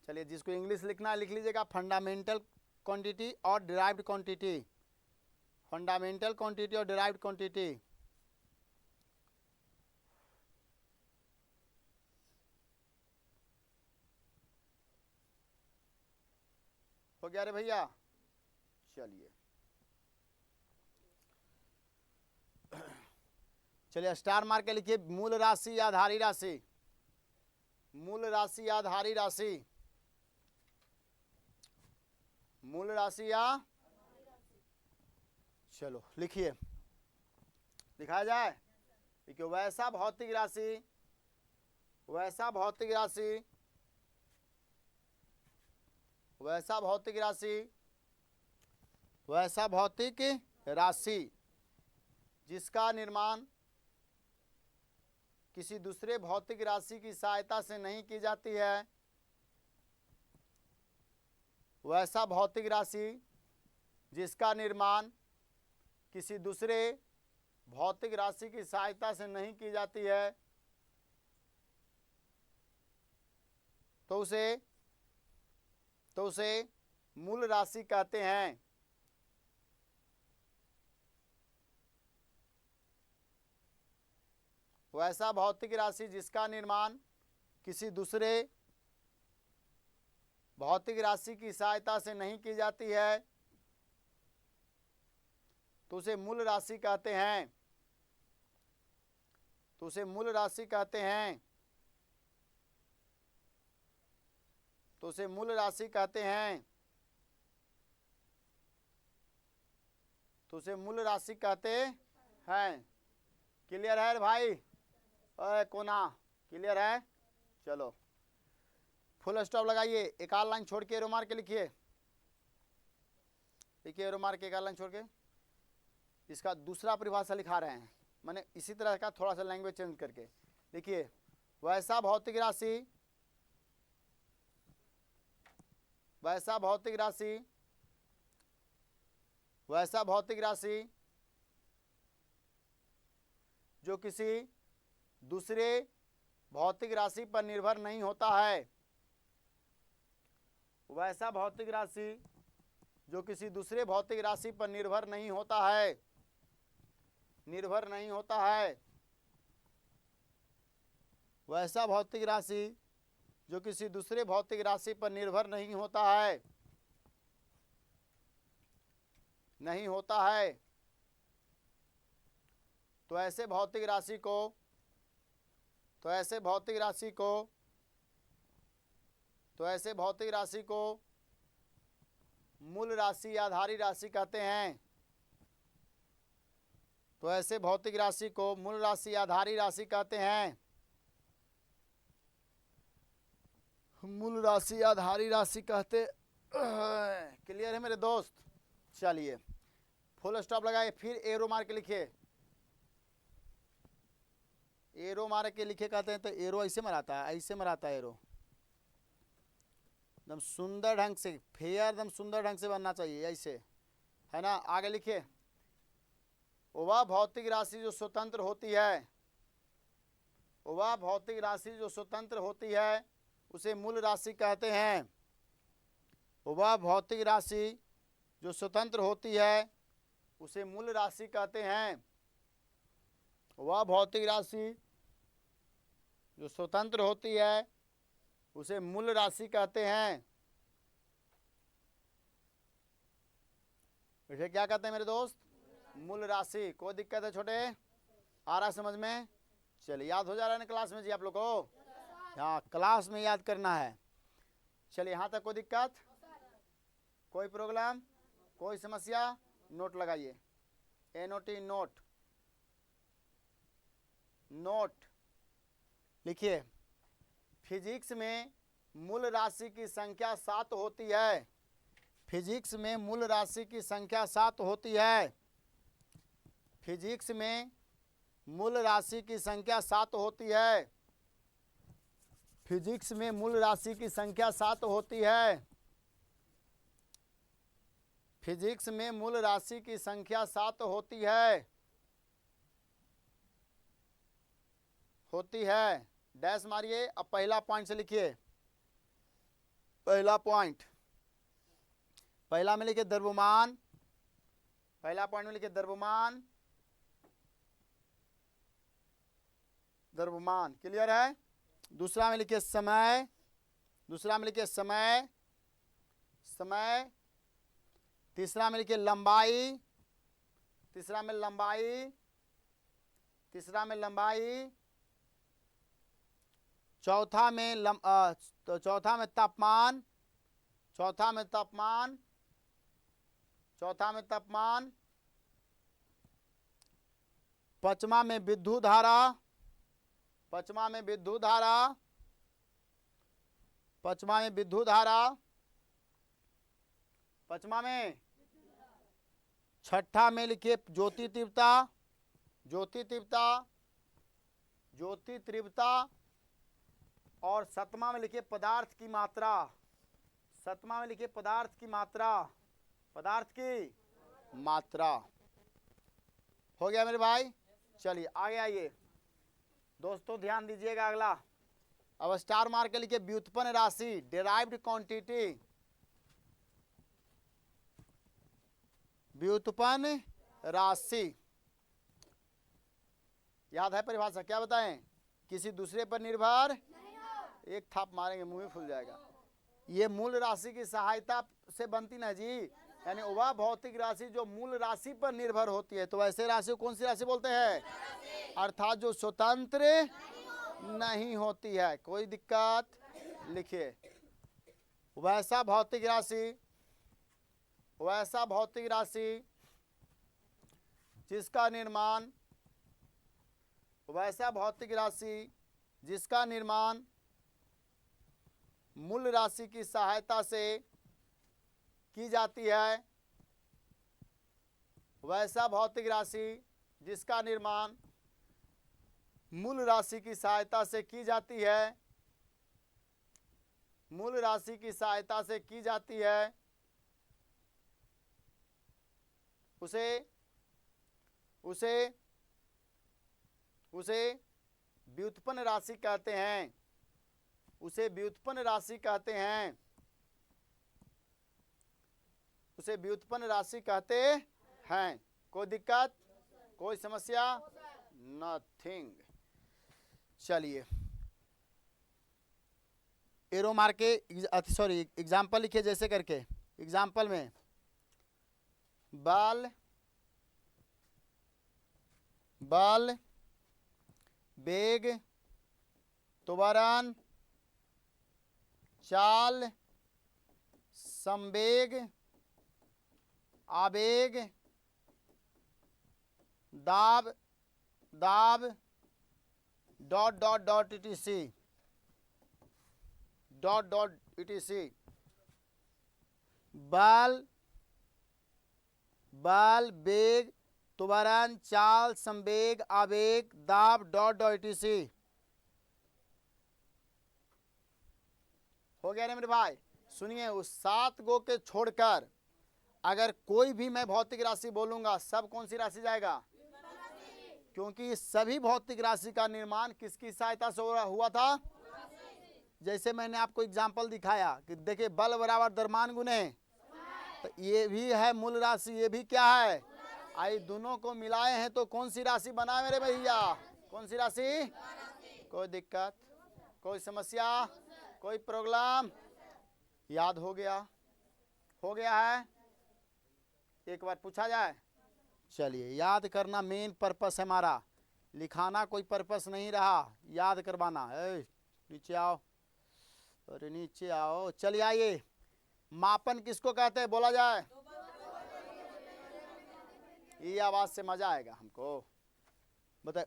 चलिए जिसको इंग्लिश लिखना है लिख लीजिएगा, फंडामेंटल क्वांटिटी और डिराइव्ड क्वांटिटी। फंडामेंटल क्वांटिटी और डिराइव्ड क्वांटिटी। हो गया रे भैया? चलिए चलिए स्टार मार के लिखिए, मूल राशि या आधारी राशि। मूल राशि या आधारी राशि। मूल राशि या, चलो लिखिए, लिखा जाए। देखिए, वैसा भौतिक राशि, वैसा भौतिक राशि, वैसा भौतिक राशि, वैसा भौतिक राशि जिसका निर्माण किसी दूसरे भौतिक राशि की सहायता से नहीं की जाती है, वैसा भौतिक राशि जिसका निर्माण किसी दूसरे भौतिक राशि की सहायता से नहीं की जाती है, तो उसे मूल राशि कहते हैं। वैसा भौतिक राशि जिसका निर्माण किसी दूसरे भौतिक राशि की सहायता से नहीं की जाती है तो उसे मूल राशि कहते हैं। तो उसे मूल राशि कहते हैं। तो उसे मूल राशि कहते हैं। तो उसे मूल राशि कहते हैं। क्लियर है भाई? अरे कोना क्लियर है? चलो फुल स्टॉप लगाइए, एक आध लाइन छोड़ के एरो मार के लिखिए। लिखिए एरो मार के एक आध लाइन छोड़ के। इसका दूसरा परिभाषा लिखा रहे हैं, मैंने इसी तरह का थोड़ा सा लैंग्वेज चेंज करके। लिखिए वैसा भौतिक राशि, वैसा भौतिक राशि, वैसा भौतिक राशि जो किसी दूसरे भौतिक राशि पर निर्भर नहीं होता है। वैसा भौतिक राशि जो किसी दूसरे भौतिक राशि पर निर्भर नहीं होता है। निर्भर नहीं होता है। वैसा भौतिक राशि जो किसी दूसरे भौतिक राशि पर निर्भर नहीं होता है। नहीं होता है। तो ऐसे भौतिक राशि को, तो ऐसे भौतिक राशि को, तो ऐसे भौतिक राशि को मूल राशि या आधारी राशि कहते हैं। तो ऐसे भौतिक राशि को मूल राशि या आधारी राशि कहते हैं। मूल राशि या आधारी राशि कहते। क्लियर है मेरे दोस्त? चलिए फुल स्टॉप लगाए, फिर एरो मार के लिखिए। एरो मार के लिखे कहते हैं तो एरो ऐसे मराता है, ऐसे मराता है एरो। एकदम सुंदर ढंग से, फेयर एकदम सुंदर ढंग से बनना चाहिए, ऐसे है ना। आगे लिखिए वह भौतिक राशि जो स्वतंत्र होती है, वह भौतिक राशि जो स्वतंत्र होती है उसे मूल राशि कहते हैं। वह भौतिक राशि जो स्वतंत्र होती है उसे मूल राशि कहते हैं। वह भौतिक राशि जो स्वतंत्र होती है उसे मूल राशि कहते हैं। इसे क्या कहते हैं मेरे दोस्त? मूल राशि। कोई दिक्कत है छोटे? आ रहा समझ में? चलिए याद हो जा रहा है ना क्लास में जी आप लोग को? हाँ क्लास में याद करना है। चलिए यहाँ तक कोई दिक्कत, कोई प्रॉब्लम, कोई समस्या? नोट लगाइए, NOT नोट। नोट लिखिए फिजिक्स में मूल राशि की संख्या 7 होती है। फिजिक्स में मूल राशि की संख्या 7 होती है। फिजिक्स में मूल राशि की संख्या 7 होती है। फिजिक्स में मूल राशि की संख्या 7 होती है। फिजिक्स में मूल राशि की संख्या 7 होती है। होती है। डैश मारिए। अब पहला पॉइंट से लिखिए। पहला पॉइंट, पहला में लिखिए द्रव्यमान। पहला पॉइंट में लिखिए द्रव्यमान। द्रव्यमान क्लियर है? दूसरा में लिखिए समय। दूसरा में लिखिए समय। समय। तीसरा में लिखिए लंबाई। तीसरा में लंबाई। तीसरा में लंबाई। चौथा में चौथा में तापमान। चौथा में तापमान। चौथा में तापमान। पांचवा में विद्युत धारा। पांचवा में विद्युत धारा। पांचवा में विद्युत धारा। पांचवा में। छठा में लिखिए ज्योति तीव्रता। ज्योति तीव्रता। ज्योति तीव्रता। और सतमा में लिखिए पदार्थ की मात्रा। सतमा में लिखिए पदार्थ की मात्रा। पदार्थ की मात्रा। हो गया मेरे भाई? चलिए आगे आइए दोस्तों, ध्यान दीजिएगा। अगला अब स्टार मार के लिखिए व्युत्पन्न राशि, डेराइव्ड क्वांटिटी। व्युत्पन्न राशि याद है परिभाषा? क्या बताएं? किसी दूसरे पर निर्भर, एक थाप मारेंगे मुंह ही फूल जाएगा। ये मूल राशि की सहायता से बनती ना जी, यानी वह भौतिक राशि जो मूल राशि पर निर्भर होती है। तो ऐसे राशि को कौन सी राशि बोलते हैं? अर्थात जो स्वतंत्र नहीं होती है। कोई दिक्कत? लिखिए, वैसा भौतिक राशि जिसका निर्माण, वैसा भौतिक राशि जिसका निर्माण मूल राशि की सहायता से की जाती है, वैसा भौतिक राशि जिसका निर्माण मूल राशि की सहायता से की जाती है, मूल राशि की सहायता से की जाती है, उसे व्युत्पन्न राशि कहते हैं। उसे व्युत्पन्न राशि कहते हैं। उसे व्युत्पन्न राशि कहते हैं। कोई दिक्कत? कोई समस्या? नथिंग। चलिए, एरो मार के सॉरी एग्जाम्पल लिखिए जैसे करके। एग्जाम्पल में बल, वेग, त्वरण, चाल, संवेग, आवेग, दाब, etc. etc. बल, वेग, त्वरण, चाल, संवेग, आवेग, दाब, etc. हो गया ना मेरे भाई? सुनिए, उस 7 गो के छोड़कर अगर कोई भी मैं भौतिक राशि बोलूंगा, सब कौन सी राशि जाएगा? क्योंकि सभी भौतिक राशि का निर्माण किसकी सहायता से हुआ था? जैसे मैंने आपको एग्जाम्पल दिखाया कि देखिए, बल बराबर द्रव्यमान गुणे, तो ये भी है मूल राशि, ये भी क्या है? आई दोनों को मिलाए हैं तो कौन सी राशि बना मेरे भैया? कौन सी राशि? कोई दिक्कत? कोई समस्या? कोई प्रॉब्लम? याद हो गया? हो गया है? एक बार पूछा जाए। चलिए, याद करना मेन पर्पस है हमारा, लिखाना कोई पर्पस नहीं रहा, याद करवाना है। नीचे आओ, अरे नीचे आओ। चलिए आइए, मापन किसको कहते हैं? बोला जाए। ये आवाज से मजा आएगा हमको। बताए,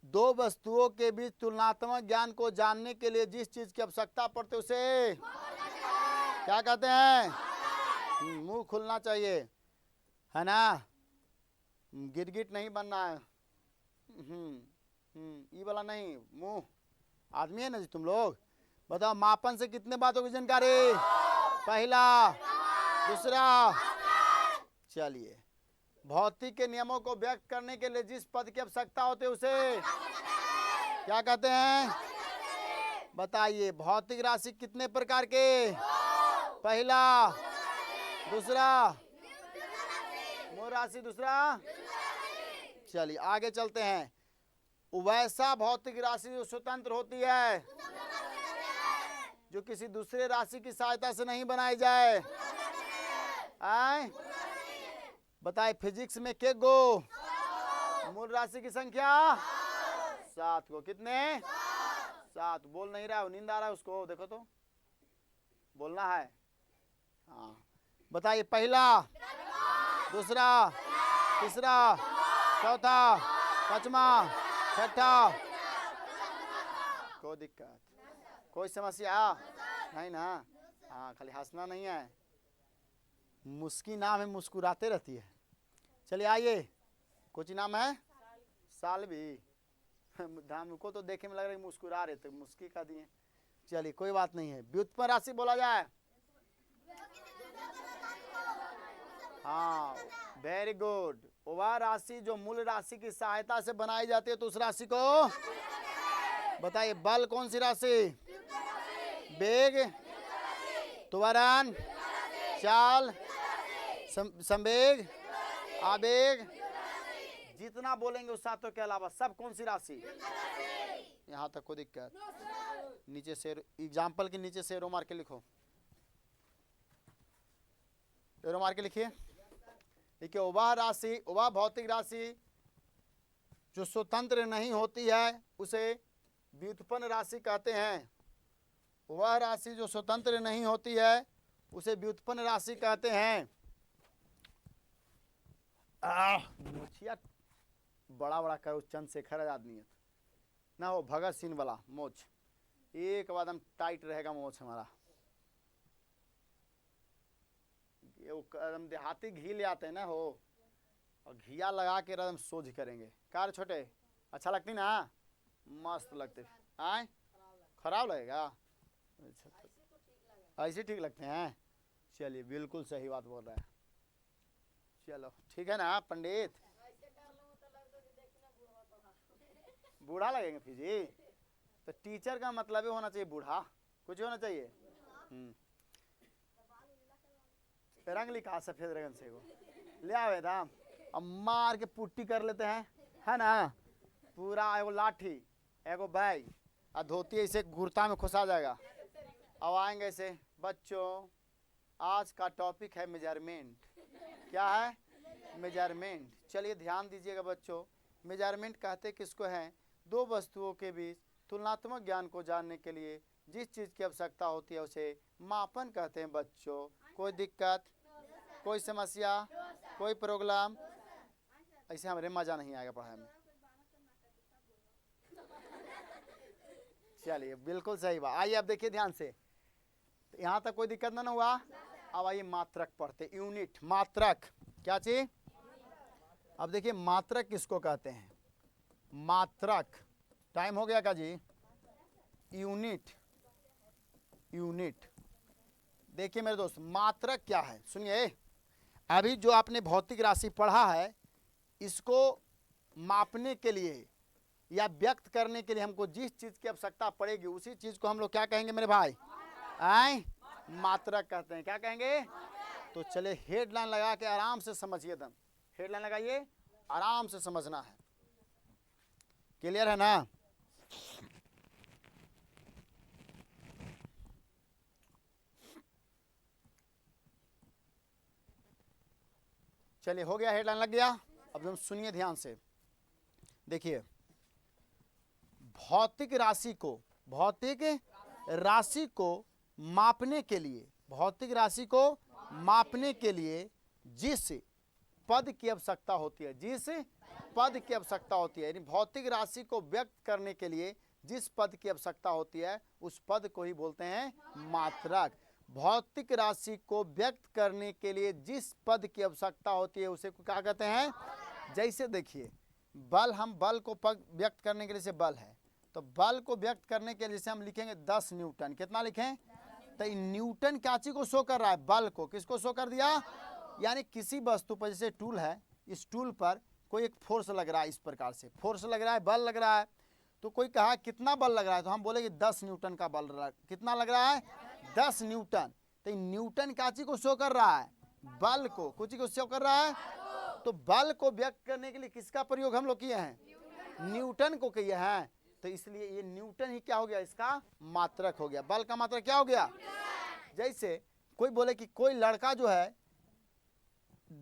दो वस्तुओं के बीच तुलनात्मक ज्ञान को जानने के लिए जिस चीज की आवश्यकता पड़ती है उसे क्या कहते हैं? मुंह खुलना चाहिए, है ना? गिरगिट नहीं बनना है। ये वाला नहीं, मुंह। आदमी है ना जी तुम लोग? बताओ, मापन से कितने बातों की जानकारी? पहला, दूसरा। चलिए, भौतिक के नियमों को व्यक्त करने के लिए जिस पद की आवश्यकता होती है उसे क्या कहते हैं? बताइए, भौतिक राशि कितने प्रकार के? पहला, दूसरा, मूल राशि, दूसरा। चलिए आगे चलते हैं। वैसा भौतिक राशि जो स्वतंत्र होती है, जो किसी दूसरे राशि की सहायता से नहीं बनाई जाए। बताइए, फिजिक्स में के गो मूल राशि की संख्या? 7 को। कितने? 7। बोल नहीं रहा, नींद आ रहा है उसको, देखो तो बोलना है। हाँ, बताइए, पहला, दूसरा, तीसरा, चौथा, पांचवा, छठा। कोई दिक्कत? कोई समस्या नहीं ना? हाँ, खाली हंसना नहीं है, मुस्की नाम है, मुस्कुराते रहती है। चलिए आइए, कुछ नाम है? सालवी। हमको तो देखे में लग रहा है मुस्कुरा रहे थे, मुस्की का दिए। चलिए कोई बात नहीं है। व्युत्पन्न राशि बोला जाए। हाँ, वेरी गुड। वह राशि जो मूल राशि की सहायता से बनाई जाती है, तो उस राशि को बताइए। बल कौन सी राशि? वेग, त्वरण, चाल, संवेग, आवेग। जितना बोलेंगे उस सातों के अलावा सब कौन सी राशि? यहाँ तक कोई दिक्कत? नीचे से एग्जाम्पल के नीचे से एरो मार के लिखो, एरो मार के लिखिए। देखिए वह राशि, वह भौतिक राशि जो स्वतंत्र नहीं होती है उसे व्युत्पन्न राशि कहते हैं। वह राशि जो स्वतंत्र नहीं होती है उसे व्युत्पन्न राशि कहते हैं। मोछिया बड़ा बड़ा करो, चंद्रशेखर आदमी है ना, वो भगत सिंह वाला मोछ, एक बार एकदम टाइट रहेगा मोछ हमारा। ये एकदम देहाती घी ले आते हैं ना हो, और घिया लगा के एकदम सोझ करेंगे। कार छोटे अच्छा लगती ना, मस्त लगते। आए खराब लगेगा? अच्छा ऐसे ठीक लगते हैं। चलिए बिल्कुल सही बात बोल रहा है। चलो ठीक है ना पंडित, बूढ़ा लगेंगे फिर जी। तो टीचर का मतलब ही होना चाहिए बूढ़ा, कुछ होना चाहिए। रंग लिखा सफेद रंग से को ले आवे दाम, अब मार के पुट्टी कर लेते हैं, है ना। पूरा एगो लाठी, एगो बैग और धोती ऐसे गुर्ता में खुसा जाएगा। अब आएंगे ऐसे। बच्चों आज का टॉपिक है मेजरमेंट। क्या है? मेजरमेंट। चलिए ध्यान दीजिएगा बच्चों, मेजरमेंट कहते किसको हैं? दो वस्तुओं के बीच तुलनात्मक ज्ञान को जानने के लिए जिस चीज़ की आवश्यकता होती है उसे मापन कहते हैं बच्चों। कोई दिक्कत, कोई समस्या, कोई प्रॉब्लम? ऐसे हमारे मज़ा नहीं आएगा पढ़ाई में। चलिए बिल्कुल सही बात। आइए अब देखिए ध्यान से, यहाँ तक कोई दिक्कत ना हुआ। अब आइए मात्रक पढ़ते, यूनिट। मात्रक क्या चीज? अब देखिए मात्रक किसको कहते हैं? मात्रक, टाइम हो गया का जी? Unit, unit. देखिए मेरे दोस्त, मात्रक क्या है सुनिए। अभी जो आपने भौतिक राशि पढ़ा है, इसको मापने के लिए या व्यक्त करने के लिए हमको जिस चीज की आवश्यकता पड़ेगी उसी चीज को हम लोग क्या कहेंगे मेरे भाई? आए मात्रक कहते हैं। क्या कहेंगे? तो चले हेडलाइन लगा के आराम से समझिए। दम हेडलाइन लगाइए, आराम से समझना है। क्लियर है ना? चलिए हो गया, हेडलाइन लग गया। अब हम सुनिए ध्यान से। देखिए भौतिक राशि को, भौतिक राशि को मापने के लिए, भौतिक राशि को मापने के लिए जिस पद की आवश्यकता होती है, जिस पद की आवश्यकता होती है, यानी भौतिक राशि को व्यक्त करने के लिए जिस पद की आवश्यकता होती है उस पद को ही बोलते हैं मात्रक। भौतिक राशि को व्यक्त करने के लिए जिस पद की आवश्यकता होती है उसे क्या कहते हैं? जैसे देखिए बल, हम बल को व्यक्त करने के लिए से बल है, तो बल को व्यक्त करने के लिए से हम लिखेंगे 10 न्यूटन। कितना लिखें? तो न्यूटन क्या चीज को शो कर रहा है? बल को। किसको शो कर दिया? यानी किसी वस्तु पर, जैसे टूल है, इस टूल पर कोई एक फोर्स लग रहा है, इस प्रकार से फोर्स लग रहा है, बल लग रहा है। तो कोई कहा कितना बल लग रहा है, तो हम बोलेंगे 10 न्यूटन का बल रहा है। कितना लग रहा है? 10 न्यूटन। तो न्यूटन क्या चीज को शो कर रहा है? बल को। कुछ को शो कर रहा है। तो बल को व्यक्त करने के लिए किसका प्रयोग हम लोग किए हैं? न्यूटन को किए हैं। तो इसलिए ये न्यूटन ही क्या हो गया? इसका मात्रक हो गया। बल का मात्रक क्या हो गया? जैसे कोई बोले कि कोई लड़का जो है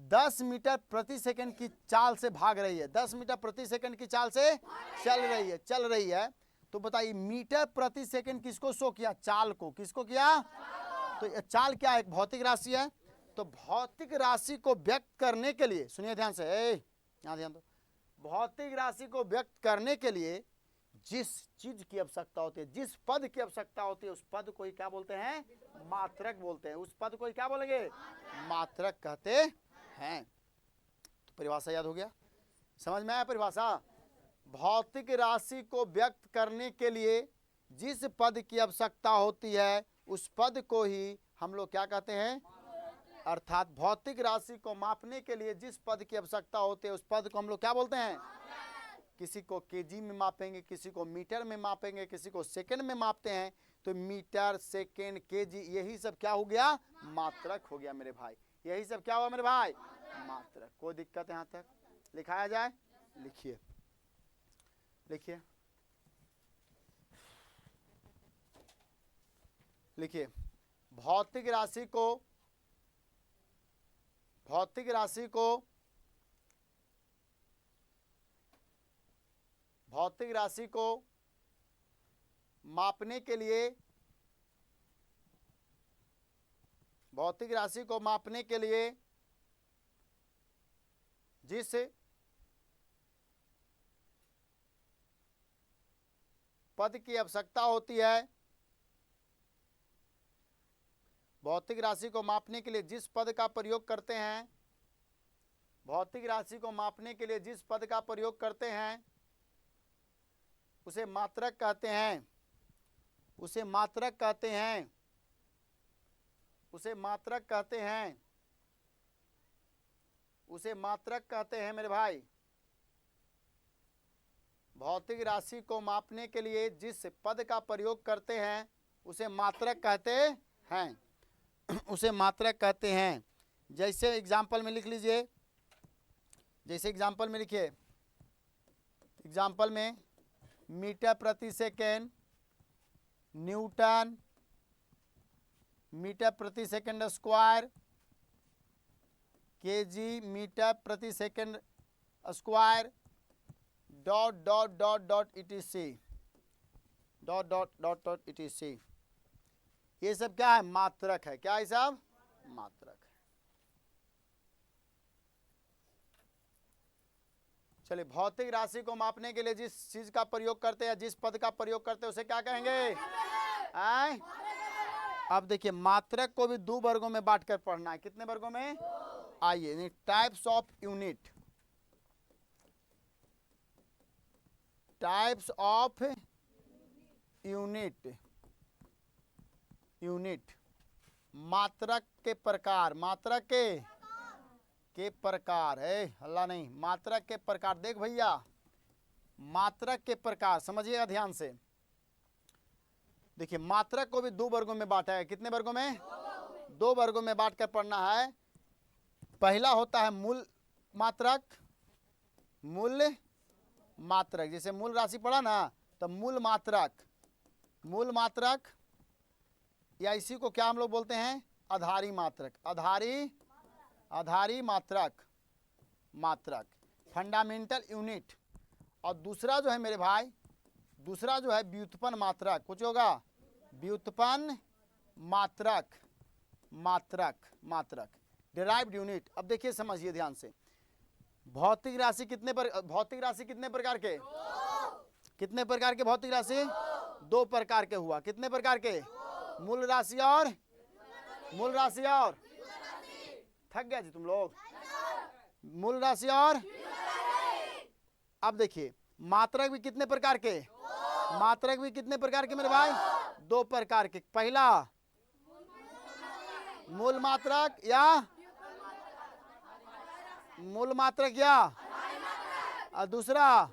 10 मीटर प्रति सेकंड की चाल से भाग रही है, 10 मीटर प्रति सेकंड की चाल से चल रही है, तो बताइए मीटर प्रति सेकंड किसको शो किया? चाल को। किसको किया? तो चाल क्या है? एक भौतिक राशि है। तो भौतिक राशि को व्यक्त करने के लिए, सुनिए ध्यान से, यहाँ ध्यान दो। भौतिक राशि को व्यक्त करने के लिए जिस चीज की आवश्यकता होती है, जिस पद की आवश्यकता होती है, उस पद को ही क्या बोलते हैं? मात्रक बोलते हैं। उस पद को ही क्या बोलेंगे? मात्रक कहते हैं। तो परिभाषा याद हो गया? समझ में आया परिभाषा? भौतिक राशि को व्यक्त करने के लिए जिस पद की आवश्यकता होती है उस पद को ही हम लोग क्या कहते हैं? अर्थात भौतिक राशि को मापने के लिए जिस पद की आवश्यकता होती है उस पद को हम लोग क्या बोलते हैं? किसी को केजी में मापेंगे, किसी को मीटर में मापेंगे, किसी को सेकंड में मापते हैं। तो मीटर, सेकंड, केजी, यही सब क्या हो गया? मात्रक हो गया मेरे भाई। यही सब क्या हुआ मेरे भाई? मात्रक। कोई दिक्कत यहाँ तक? लिखाया जाए? लिखिए लिखिए लिखिए, भौतिक राशि को भौतिक राशि को भौतिक राशि को मापने के लिए भौतिक राशि को मापने के लिए जिस पद की आवश्यकता होती है, भौतिक राशि को मापने के लिए जिस पद का प्रयोग करते हैं, भौतिक राशि को मापने के लिए जिस पद का प्रयोग करते हैं उसे मात्रक कहते हैं, उसे मात्रक कहते हैं, उसे मात्रक कहते हैं, उसे मात्रक कहते हैं मेरे भाई। भौतिक राशि को मापने के लिए जिस पद का प्रयोग करते हैं उसे मात्रक कहते हैं, उसे मात्रक कहते हैं। जैसे एग्जाम्पल में लिख लीजिए, जैसे एग्जाम्पल में लिखिए, एग्जाम्पल में मीटर प्रति सेकेंड, न्यूटन, मीटर प्रति सेकेंड स्क्वायर, केजी मीटर प्रति second square, dot dot dot dot etc, dot dot dot dot etc। ये सब क्या है? मात्रक है। क्या है सब? मात्रक है। चलिए, भौतिक राशि को मापने के लिए जिस चीज का प्रयोग करते हैं, जिस पद का प्रयोग करते हैं उसे क्या कहेंगे? आए? अब देखिए, मात्रक को भी दो वर्गों में बांटकर पढ़ना है। कितने वर्गों में? आइए, types of unit, types of unit, unit मात्रक के प्रकार, मात्रक के प्रकार है, हल्ला नहीं, मात्रक के प्रकार। देख भैया, मात्रक के प्रकार समझिएगा ध्यान से। देखिए, मात्रक को भी दो वर्गों में बांटा है। कितने वर्गों में? दो वर्गों में बांट कर पढ़ना है। पहला होता है मूल मात्रक, मूल मात्रक। जैसे मूल राशि पढ़ा ना, तो मूल मात्रक, मूल मात्रक, या इसी को क्या हम लोग बोलते हैं? आधारी मात्रक, आधारी मात्रक, मात्रक, फंडामेंटल यूनिट। और दूसरा जो है मेरे भाई, दूसरा जो है व्युत्पन्न मात्रक। कुछ होगा? व्युत्पन्न मात्रक, मात्रक, मात्रक, डिराइव्ड यूनिट। अब देखिए, समझिए ध्यान से। भौतिक राशि कितने भौतिक राशि कितने प्रकार के? कितने प्रकार के भौतिक राशि? दो प्रकार के हुआ। कितने प्रकार के? मूल राशि और मूल राशि और थक गया जी तुम लोग। मूल राशि और अब देखिए, मात्रक भी कितने प्रकार के? मात्रक भी कितने प्रकार के मेरे भाई? दो प्रकार के। पहला मूल मात्रक या मूल मात्रक या और दूसरा।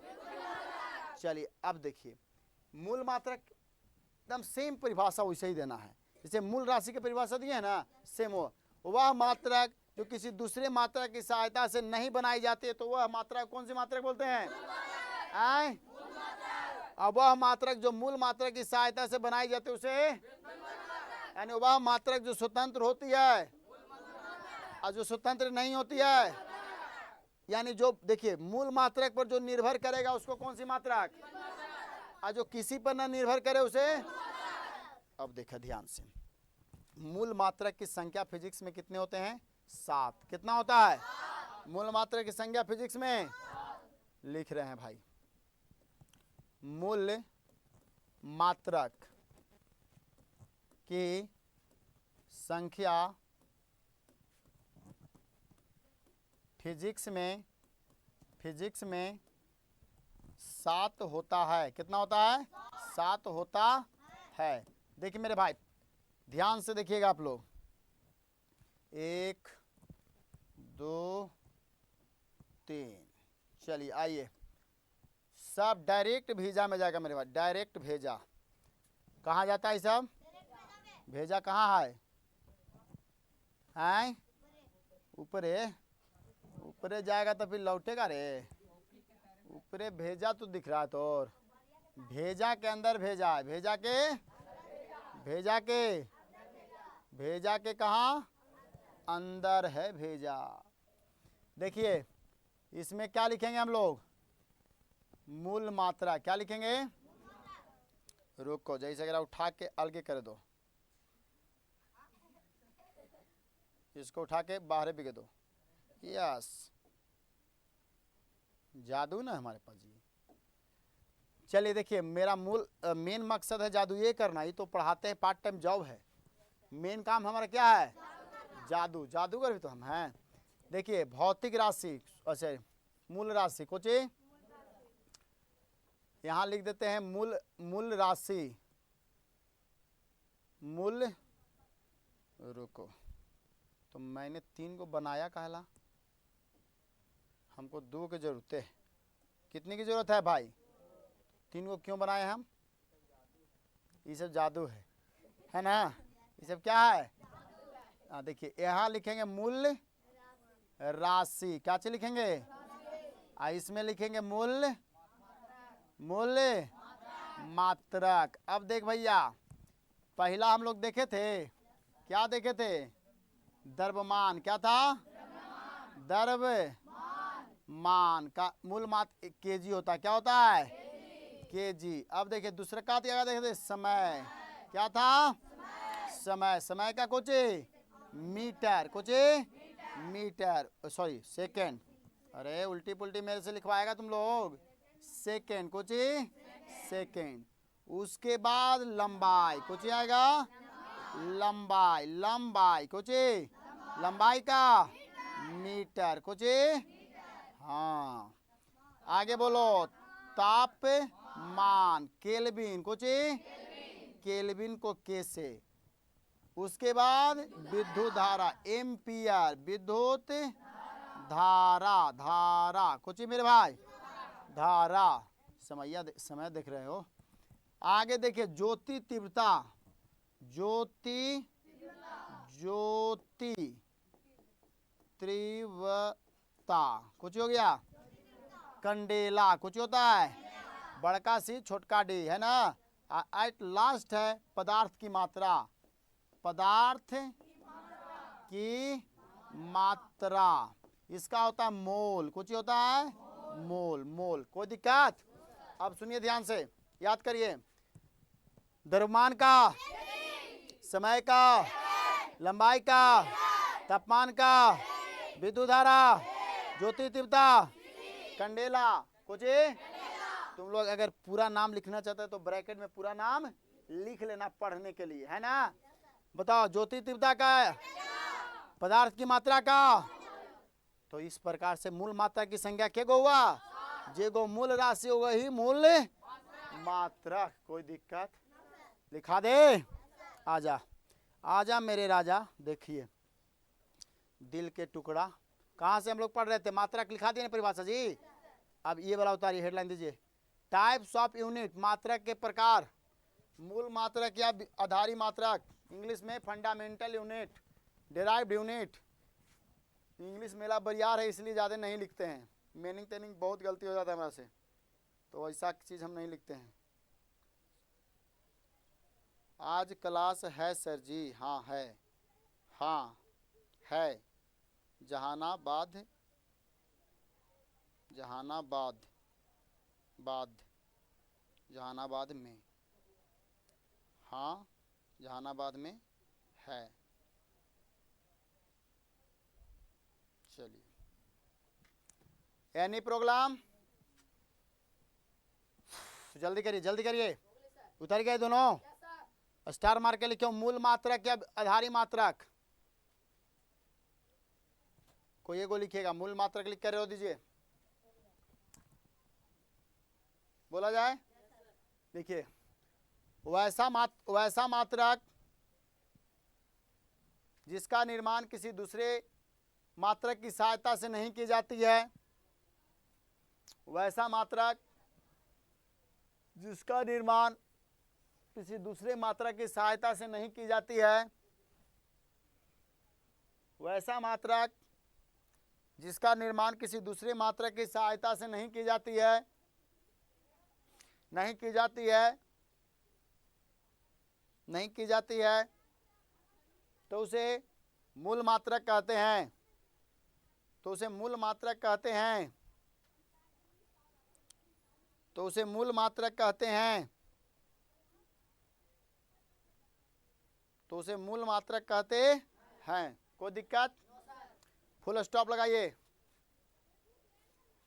चलिए, अब देखिए, मूल मात्रक एकदम सेम परिभाषा वैसे ही देना है जैसे मूल राशि की परिभाषा दी है ना, सेम वो। वह मात्रक जो किसी दूसरे मात्रक की सहायता से नहीं बनाई जाती है, तो वह मात्रक कौन सी मात्रक बोलते हैं? आए? अब वह मात्रक जो मूल मात्रक की सहायता से बनाई जाती है उसे, यानी वह मात्रक जो स्वतंत्र होती है और जो स्वतंत्र नहीं होती है, यानी जो देखिए मूल मात्रक पर जो निर्भर करेगा उसको कौन सी मात्रक, और जो किसी पर ना निर्भर करे उसे। अब देखा ध्यान से, मूल मात्रक की संख्या फिजिक्स में कितने होते हैं? 7। कितना होता है मूल मात्रक की संख्या फिजिक्स में? लिख रहे हैं भाई, मूल मात्रक की संख्या फिजिक्स में 7 होता है। कितना होता है? 7 होता है। देखिए मेरे भाई, ध्यान से देखिएगा आप लोग। 1 2 3। चलिए आइए, सब डायरेक्ट भेजा में जाएगा मेरे भाई, डायरेक्ट भेजा। कहाँ जाता है सब? भेजा कहाँ है? ऊपर है, ऊपर जाएगा तो फिर लौटेगा रे। ऊपरे भेजा तो दिख रहा है तो, और भेजा के अंदर भेजा है, भेजा के, भेजा के, भेजा के कहाँ, अंदर है भेजा। देखिए इसमें क्या लिखेंगे हम लोग, मूल मात्रा। क्या लिखेंगे, रुको जैसे अगर उठा के अलगे कर दो, इसको उठा के बाहर बिगे दो। यस, जादू ना हमारे पास जी। चलिए देखिए, मेरा मूल मेन मकसद है जादू ये करना, ही तो पढ़ाते हैं, पार्ट टाइम जॉब है। मेन काम हमारा क्या है, जादू, जादूगर भी तो हम हैं। देखिए भौतिक राशि, अच्छा मूल राशि, कुछ यहाँ लिख देते हैं मूल राशि, मूल, रुको तो मैंने 3 को बनाया कहला, हमको 2 की जरूरत है। कितने की जरूरत है भाई, 3 को क्यों बनाए हम, ये सब जादू है ना, ये सब क्या है। देखिए यहाँ लिखेंगे मूल राशि, क्या चीज लिखेंगे, इसमें लिखेंगे मूल, मूल्य मात्रक। अब देख भैया, पहला हम लोग देखे थे, क्या देखे थे, द्रव्यमान, क्या था, द्रव्यमान का मूल मात्र केजी होता है, क्या होता है, केजी। अब देखिए दूसरा क्या था, देखे थे समय, क्या था, समय, समय का कुछ मीटर, कुछ मीटर, सॉरी सेकंड, अरे उल्टी पुल्टी मेरे से लिखवाएगा तुम लोग, सेकंड, कुछ सेकंड। उसके बाद लंबाई, कुछ आएगा, लंबाई, लंबाई कुछ, लंबाई का मीटर, कुछ, हाँ आगे बोलो, तापमान, केल्विन, कुछ केल्विन को कैसे। उसके बाद विद्युत धारा, एम्पियर, विद्युत धारा, धारा कुछ मेरे भाई, धारा, समय देख रहे हो। आगे देखिए ज्योति तीव्रता, ज्योति, ज्योति तीव्रता, कुछ हो गया, कंडेला, कुछ होता है, बड़का सी छोटका डी, है ना। एट लास्ट है पदार्थ की मात्रा, पदार्थ की मात्रा, इसका होता है मोल, कुछ होता है मोल, मोल। कोई दिक्कत, अब सुनिए ध्यान से, याद करिए, द्रव्यमान का, समय का, लंबाई का, तापमान का, विद्युत धारा, ज्योति तीव्रता, कंडेला, कुछ। तुम लोग अगर पूरा नाम लिखना चाहते हो तो ब्रैकेट में पूरा नाम लिख लेना पढ़ने के लिए, है ना। बताओ, ज्योति तीव्रता का, पदार्थ की मात्रा का। तो इस प्रकार से मूल मात्रा की संख्या के गो हुआ, जे गो मूल राशि होगा ही मूल मात्रा। कोई दिक्कत, लिखा दे, आजा आजा मेरे राजा। देखिए दिल के टुकड़ा, कहाँ से हम लोग पढ़ रहे थे, मात्रक लिखा दिए ना परिभाषा जी। अब ये वाला उतारिए, हेडलाइन दीजिए, टाइप्स ऑफ यूनिट, मात्रक के प्रकार, मूल मात्रक या आधारी मात्रक, इंग्लिश में fundamental unit, derived unit. English मेरा बरियार है इसलिए ज़्यादा नहीं लिखते हैं, मीनिंग टेनिंग बहुत गलती हो जाता है हमारे से, तो ऐसा चीज़ हम नहीं लिखते हैं। आज क्लास है सर जी, हाँ है, हाँ है, जहानाबाद, जहानाबाद, जहानाबाद में, हाँ जहानाबाद में है। चलिए, एनी प्रोग्राम, जल्दी करिए जल्दी करिए, उतर गए दोनों, स्टार मार के लिखो, मूल मात्रक या आधारी मात्रक। कोई एगो लिखिएगा, मूल मात्रक लिख कर रो दीजिए, बोला जाए। देखिए वैसा मात्रक जिसका निर्माण किसी दूसरे मात्रक की सहायता से नहीं की जाती है, वैसा मात्रक जिसका निर्माण किसी दूसरे मात्रक की सहायता से नहीं की जाती है, वैसा मात्रक जिसका निर्माण किसी दूसरे मात्रक की सहायता से नहीं की जाती है, नहीं की जाती है, नहीं की जाती है, तो उसे मूल मात्रक कहते हैं, तो उसे मूल मात्रक कहते हैं, तो उसे मूल मात्रक कहते हैं, तो उसे मूल मात्रक कहते हैं। कोई दिक्कत? फुल स्टॉप लगाइए,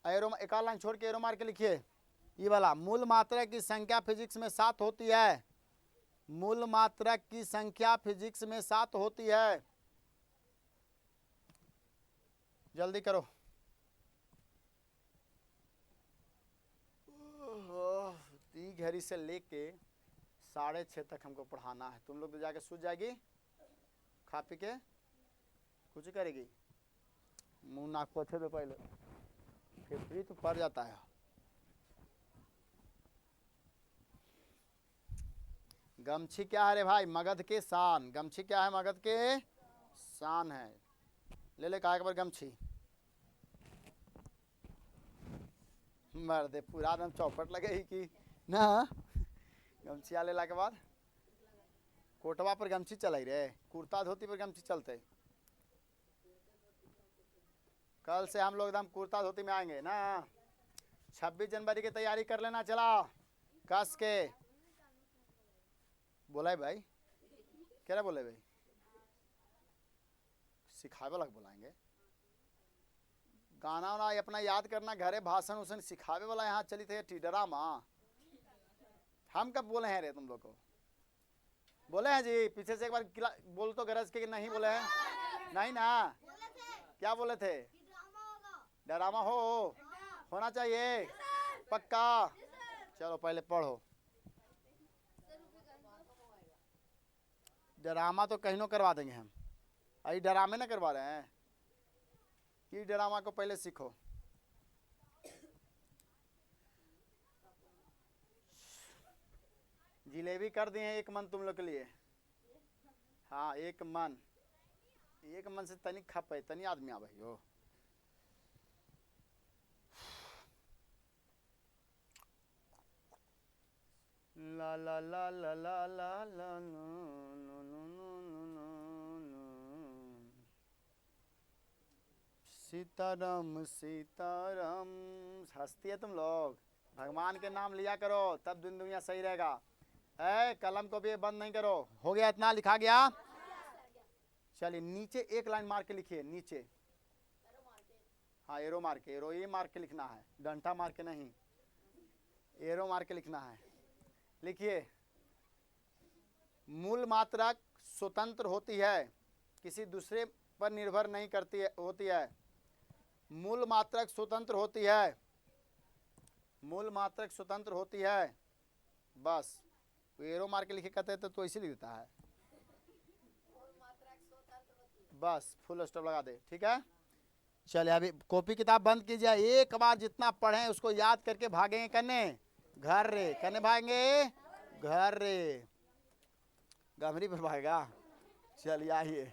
एरो एक लाइन छोड़ के एरो मार के लिखिए। ये वाला मूल मात्रक की संख्या फिजिक्स में 7 होती है, मूल मात्रक की संख्या फिजिक्स में 7 होती है। जल्दी करो। दी घड़ी से लेके 6:30 तक हमको पढ़ाना है। तुम लोग तो जाके सूझ जाएगी, खा पी के कुछ करेगी, मुंह नाक पोछे दो पहले, फिर फ्री तो पड़ जाता है। गमछी क्या है रे भाई? मगध के शान। गमछी क्या है? मगध के शान है। ले ले कहा एक बार गमछी, मर्दे पूरा एकदम चौपट लगे ही कि ना। गमछिया लेला के बाद कोटवा पर गमछी चलाई रे, कुर्ता धोती पर गमछी चलते। कल से हम लोग एकदम कुर्ता धोती में आएंगे ना। 26 जनवरी की तैयारी कर लेना, चला कस के। बोला है भाई, क्या रहा बोले भाई? सिखावे वाला बुलाएंगे। गाना वाना अपना याद करना, घरे भाषण उसन सिखावे वाला यहाँ चली थे टीडरा माँ। हम कब बोले हैं रे तुम लोग को? बोले हैं जी? पीछे से एक बार बोल तो गरज के नहीं बोले हैं? नहीं ना। क्या बोले थे? ड्रामा होना चाहिए पक्का। चलो पहले पढ़ो। ड्रामा तो कहीं करवा देंगे हम, अभी ड्रामे ना करवा रहे हैं। ये ड्रामा को पहले सीखो। जिलेबी कर दिए एक मन तुम लोग के लिए। हाँ एक मन, एक मन से तनिक खा पाए, तनी आदमी आ भाई हो। ला ला ला ला ला ला ला सीताराम सीताराम। हंसती है तुम लोग। भगवान के नाम लिया करो, तब दिन दुनिया सही रहेगा। कलम को भी बंद नहीं करो। हो गया? इतना लिखा गया? चलिए नीचे एक लाइन मार के लिखिए नीचे। हाँ एरो मार के, एरो ये मार के लिखना है, डंटा मार के नहीं, एरो मार के लिखना है। लिखिए, मूल मात्रक स्वतंत्र होती है, किसी दूसरे पर निर्भर नहीं करती है, होती है। मूल मात्रक स्वतंत्र होती है, मूल मात्रक स्वतंत्र होती है। बस एरो मार के लिखे कहते हैं तो इसी लिख देता है। बस फुल स्टॉप लगा दे, ठीक है। चलिए अभी कॉपी किताब बंद कीजिए। एक बार जितना पढ़ें उसको याद करके भागेंगे करने घर रे, करने भागेंगे घर रे, गमरी पर भागेगा। चलिए आइए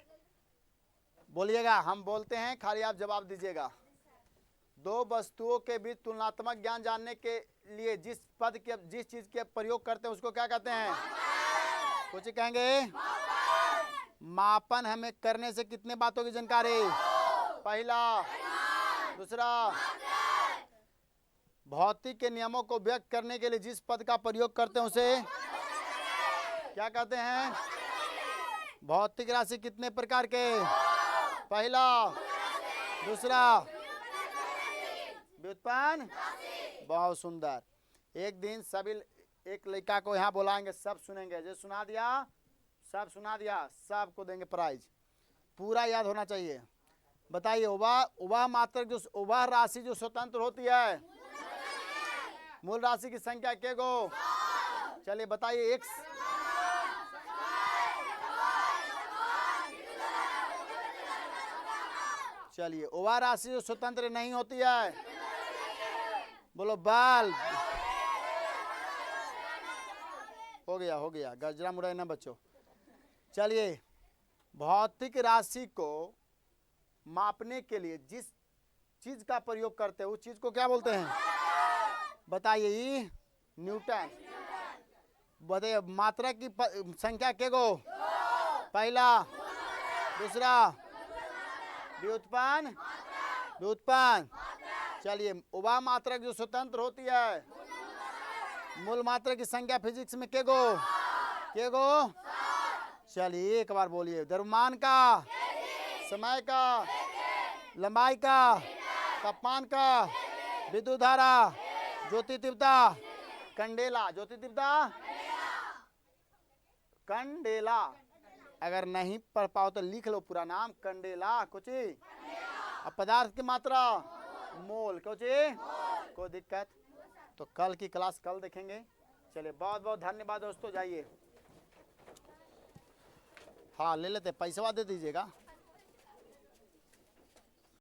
बोलिएगा, हम बोलते हैं खाली आप जवाब दीजिएगा। दो वस्तुओं के बीच तुलनात्मक ज्ञान जानने के लिए जिस चीज के प्रयोग करते हैं उसको क्या कहते हैं? कुछ कहेंगे? मापन हमें करने से कितने बातों की जानकारी? पहला, दूसरा, भौतिक के नियमों को व्यक्त करने के लिए जिस पद का प्रयोग करते हैं उसे क्या कहते हैं? भौतिक राशि कितने प्रकार के? पहला, दूसरा, व्युत्पन्न। बहुत सुंदर। एक दिन सभी एक लड़का को यहाँ बुलाएंगे, सब सुनेंगे, जो सुना दिया सब सुना दिया, सबको देंगे प्राइज। पूरा याद होना चाहिए। बताइए उभा मात्रक जो उभा राशि जो स्वतंत्र होती है, मूल राशि की संख्या के गो? चलिए बताइए। एक चलिए उभा राशि जो स्वतंत्र नहीं होती है, बोलो बाल। हो गया गजरा मुड़ा ना बच्चों। चलिए भौतिक राशि को मापने के लिए जिस चीज का प्रयोग करते हैं उस चीज को क्या बोलते हैं? बताइए। ई न्यूटन। बताइए मात्रा की संख्या के गो? पहला, दूसरा, व्युत्पन्न, व्युत्पन्न। चलिए उभा मात्रक जो स्वतंत्र होती है, मूल मात्रक की संख्या फिजिक्स में के गो? के गो? चलिए एक बार बोलिए। द्रव्यमान का, समय का, लंबाई का, तापमान का, विद्युत धारा, ज्योति तीव्रता, कंडेला। ज्योति तीव्रता, कंडेला। अगर नहीं पढ़ पाओ तो लिख लो पूरा नाम, कंडेला। कुछ अब पदार्थ की मात्रा, मोल। कुछ कोई दिक्कत? तो कल की क्लास कल देखेंगे। चलिए बहुत बहुत धन्यवाद दोस्तों, जाइए। हाँ ले लेते, पैसा दे दीजिएगा।